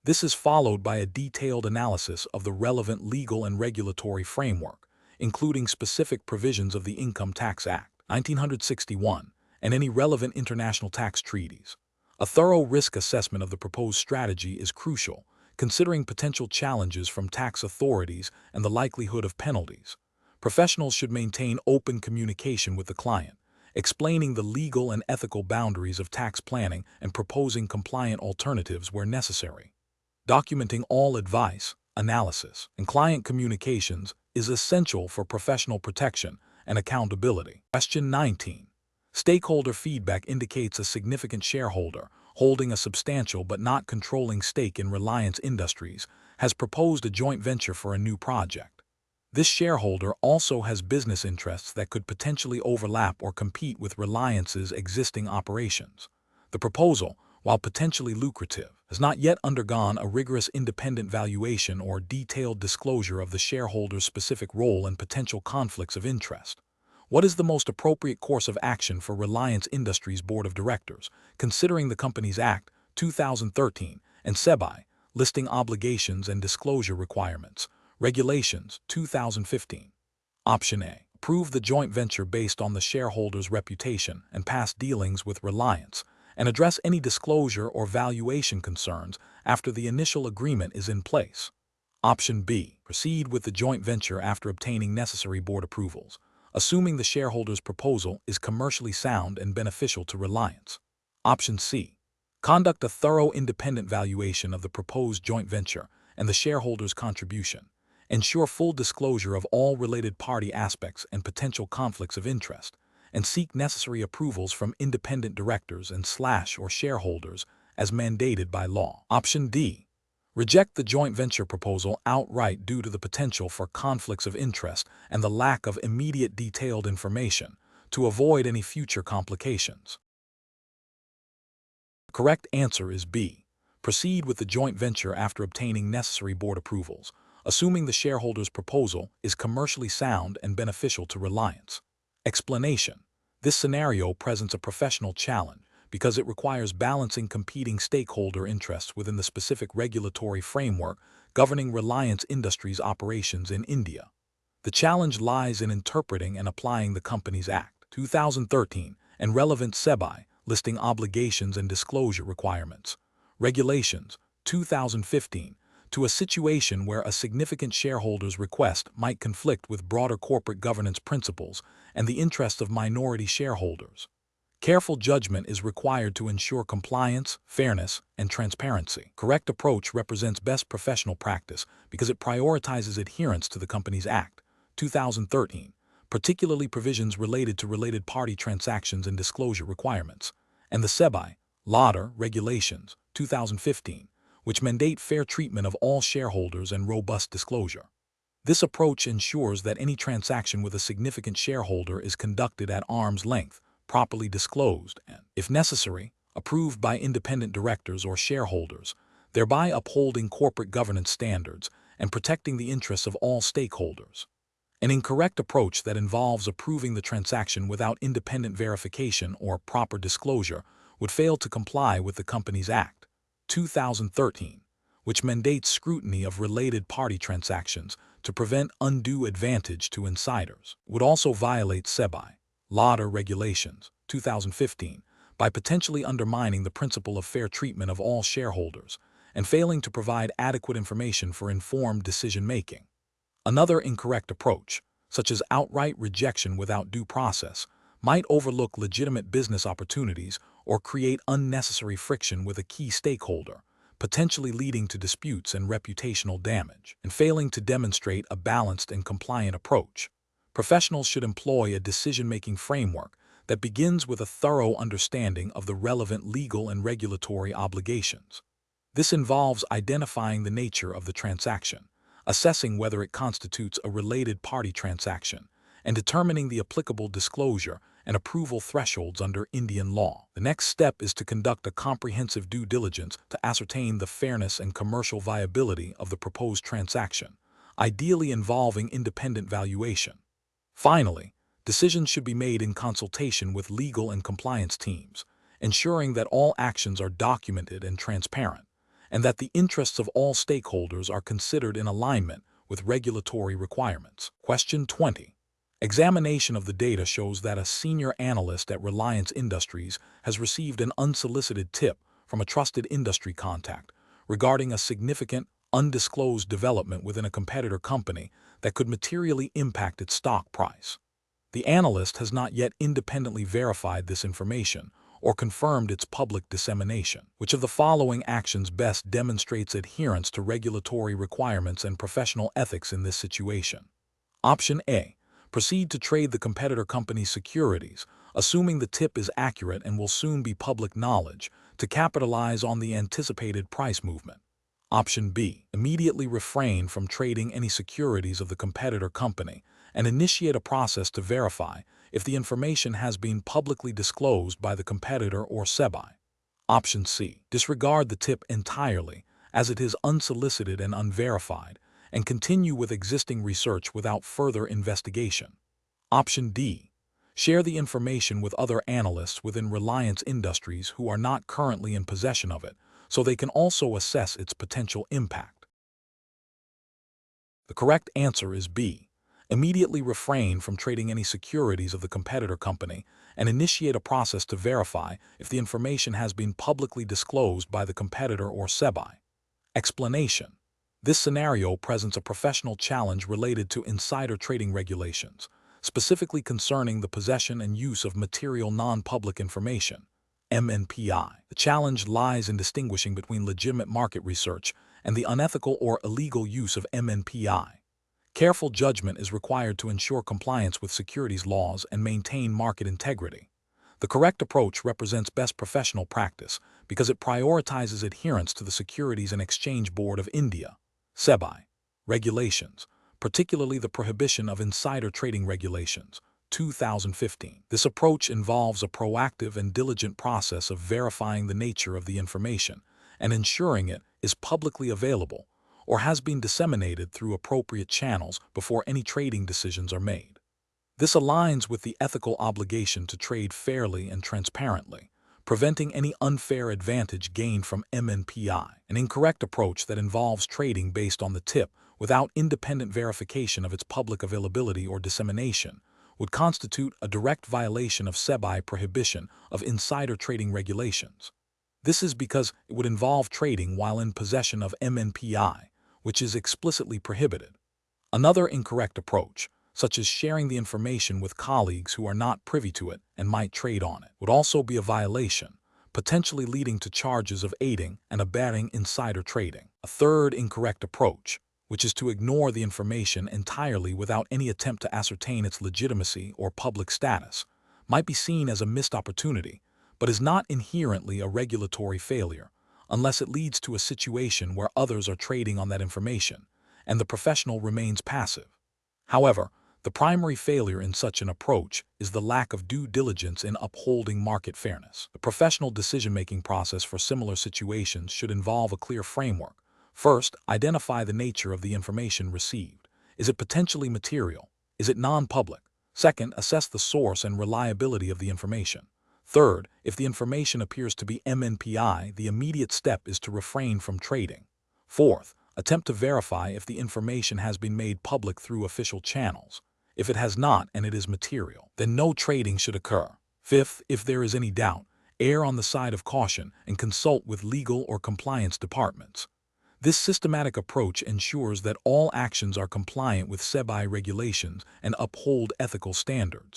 This is followed by a detailed analysis of the relevant legal and regulatory framework, including specific provisions of the Income Tax Act, 1961, and any relevant international tax treaties. A thorough risk assessment of the proposed strategy is crucial, considering potential challenges from tax authorities and the likelihood of penalties. Professionals should maintain open communication with the client, explaining the legal and ethical boundaries of tax planning and proposing compliant alternatives where necessary. Documenting all advice, analysis, and client communications is essential for professional protection and accountability. Question 19. Stakeholder feedback indicates a significant shareholder holding a substantial but not controlling stake in Reliance Industries has proposed a joint venture for a new project. This shareholder also has business interests that could potentially overlap or compete with Reliance's existing operations. The proposal, while potentially lucrative, has not yet undergone a rigorous independent valuation or detailed disclosure of the shareholder's specific role and potential conflicts of interest. What is the most appropriate course of action for Reliance Industries Board of Directors, considering the Companies Act, 2013, and SEBI, Listing Obligations and Disclosure Requirements, Regulations, 2015? Option A. Approve the joint venture based on the shareholder's reputation and past dealings with Reliance, and address any disclosure or valuation concerns after the initial agreement is in place. Option B. Proceed with the joint venture after obtaining necessary board approvals, assuming the shareholder's proposal is commercially sound and beneficial to Reliance. Option C. Conduct a thorough independent valuation of the proposed joint venture and the shareholder's contribution. Ensure full disclosure of all related party aspects and potential conflicts of interest, and seek necessary approvals from independent directors and/or shareholders as mandated by law. Option D. Reject the joint venture proposal outright due to the potential for conflicts of interest and the lack of immediate detailed information to avoid any future complications. The correct answer is B. Proceed with the joint venture after obtaining necessary board approvals, assuming the shareholder's proposal is commercially sound and beneficial to Reliance. Explanation. This scenario presents a professional challenge because it requires balancing competing stakeholder interests within the specific regulatory framework governing Reliance Industries' operations in India. The challenge lies in interpreting and applying the Companies Act, 2013, and relevant SEBI, Listing Obligations and Disclosure Requirements, Regulations, 2015, to a situation where a significant shareholder's request might conflict with broader corporate governance principles and the interests of minority shareholders. Careful judgment is required to ensure compliance, fairness, and transparency. Correct approach represents best professional practice because it prioritizes adherence to the Companies Act, 2013, particularly provisions related to related party transactions and disclosure requirements, and the SEBI, Lauder Regulations, 2015, which mandate fair treatment of all shareholders and robust disclosure. This approach ensures that any transaction with a significant shareholder is conducted at arm's length, properly disclosed, and, if necessary, approved by independent directors or shareholders, thereby upholding corporate governance standards and protecting the interests of all stakeholders. An incorrect approach that involves approving the transaction without independent verification or proper disclosure would fail to comply with the Companies Act, 2013, which mandates scrutiny of related party transactions to prevent undue advantage to insiders. Would also violate SEBI, Lauder Regulations, 2015, by potentially undermining the principle of fair treatment of all shareholders and failing to provide adequate information for informed decision-making. Another incorrect approach, such as outright rejection without due process, might overlook legitimate business opportunities or create unnecessary friction with a key stakeholder, potentially leading to disputes and reputational damage. And failing to demonstrate a balanced and compliant approach, professionals should employ a decision-making framework that begins with a thorough understanding of the relevant legal and regulatory obligations. This involves identifying the nature of the transaction, assessing whether it constitutes a related party transaction, and determining the applicable disclosure and approval thresholds under Indian law. The next step is to conduct a comprehensive due diligence to ascertain the fairness and commercial viability of the proposed transaction, ideally involving independent valuation. Finally, decisions should be made in consultation with legal and compliance teams, ensuring that all actions are documented and transparent, and that the interests of all stakeholders are considered in alignment with regulatory requirements. Question 20. Examination of the data shows that a senior analyst at Reliance Industries has received an unsolicited tip from a trusted industry contact regarding a significant, undisclosed development within a competitor company that could materially impact its stock price. The analyst has not yet independently verified this information or confirmed its public dissemination. Which of the following actions best demonstrates adherence to regulatory requirements and professional ethics in this situation? Option A. Proceed to trade the competitor company's securities, assuming the tip is accurate and will soon be public knowledge, to capitalize on the anticipated price movement. Option B. Immediately refrain from trading any securities of the competitor company and initiate a process to verify if the information has been publicly disclosed by the competitor or SEBI. Option C. Disregard the tip entirely, as it is unsolicited and unverified, and continue with existing research without further investigation. Option D. Share the information with other analysts within Reliance Industries who are not currently in possession of it, so they can also assess its potential impact. The correct answer is B. Immediately refrain from trading any securities of the competitor company and initiate a process to verify if the information has been publicly disclosed by the competitor or SEBI. Explanation. This scenario presents a professional challenge related to insider trading regulations, specifically concerning the possession and use of material non-public information, MNPI. The challenge lies in distinguishing between legitimate market research and the unethical or illegal use of MNPI. Careful judgment is required to ensure compliance with securities laws and maintain market integrity. The correct approach represents best professional practice because it prioritizes adherence to the Securities and Exchange Board of India, SEBI, regulations, particularly the Prohibition of Insider Trading Regulations, 2015. This approach involves a proactive and diligent process of verifying the nature of the information and ensuring it is publicly available or has been disseminated through appropriate channels before any trading decisions are made. This aligns with the ethical obligation to trade fairly and transparently, preventing any unfair advantage gained from MNPI. An incorrect approach that involves trading based on the tip without independent verification of its public availability or dissemination would constitute a direct violation of SEBI prohibition of insider trading regulations. This is because it would involve trading while in possession of MNPI, which is explicitly prohibited. Another incorrect approach, such as sharing the information with colleagues who are not privy to it and might trade on it, would also be a violation, potentially leading to charges of aiding and abetting insider trading. A third incorrect approach, which is to ignore the information entirely without any attempt to ascertain its legitimacy or public status, might be seen as a missed opportunity, but is not inherently a regulatory failure, unless it leads to a situation where others are trading on that information, and the professional remains passive. However, the primary failure in such an approach is the lack of due diligence in upholding market fairness. The professional decision-making process for similar situations should involve a clear framework. First, identify the nature of the information received. Is it potentially material? Is it non-public? Second, assess the source and reliability of the information. Third, if the information appears to be MNPI, the immediate step is to refrain from trading. Fourth, attempt to verify if the information has been made public through official channels. If it has not and it is material, then no trading should occur. Fifth, if there is any doubt, err on the side of caution and consult with legal or compliance departments. This systematic approach ensures that all actions are compliant with SEBI regulations and uphold ethical standards.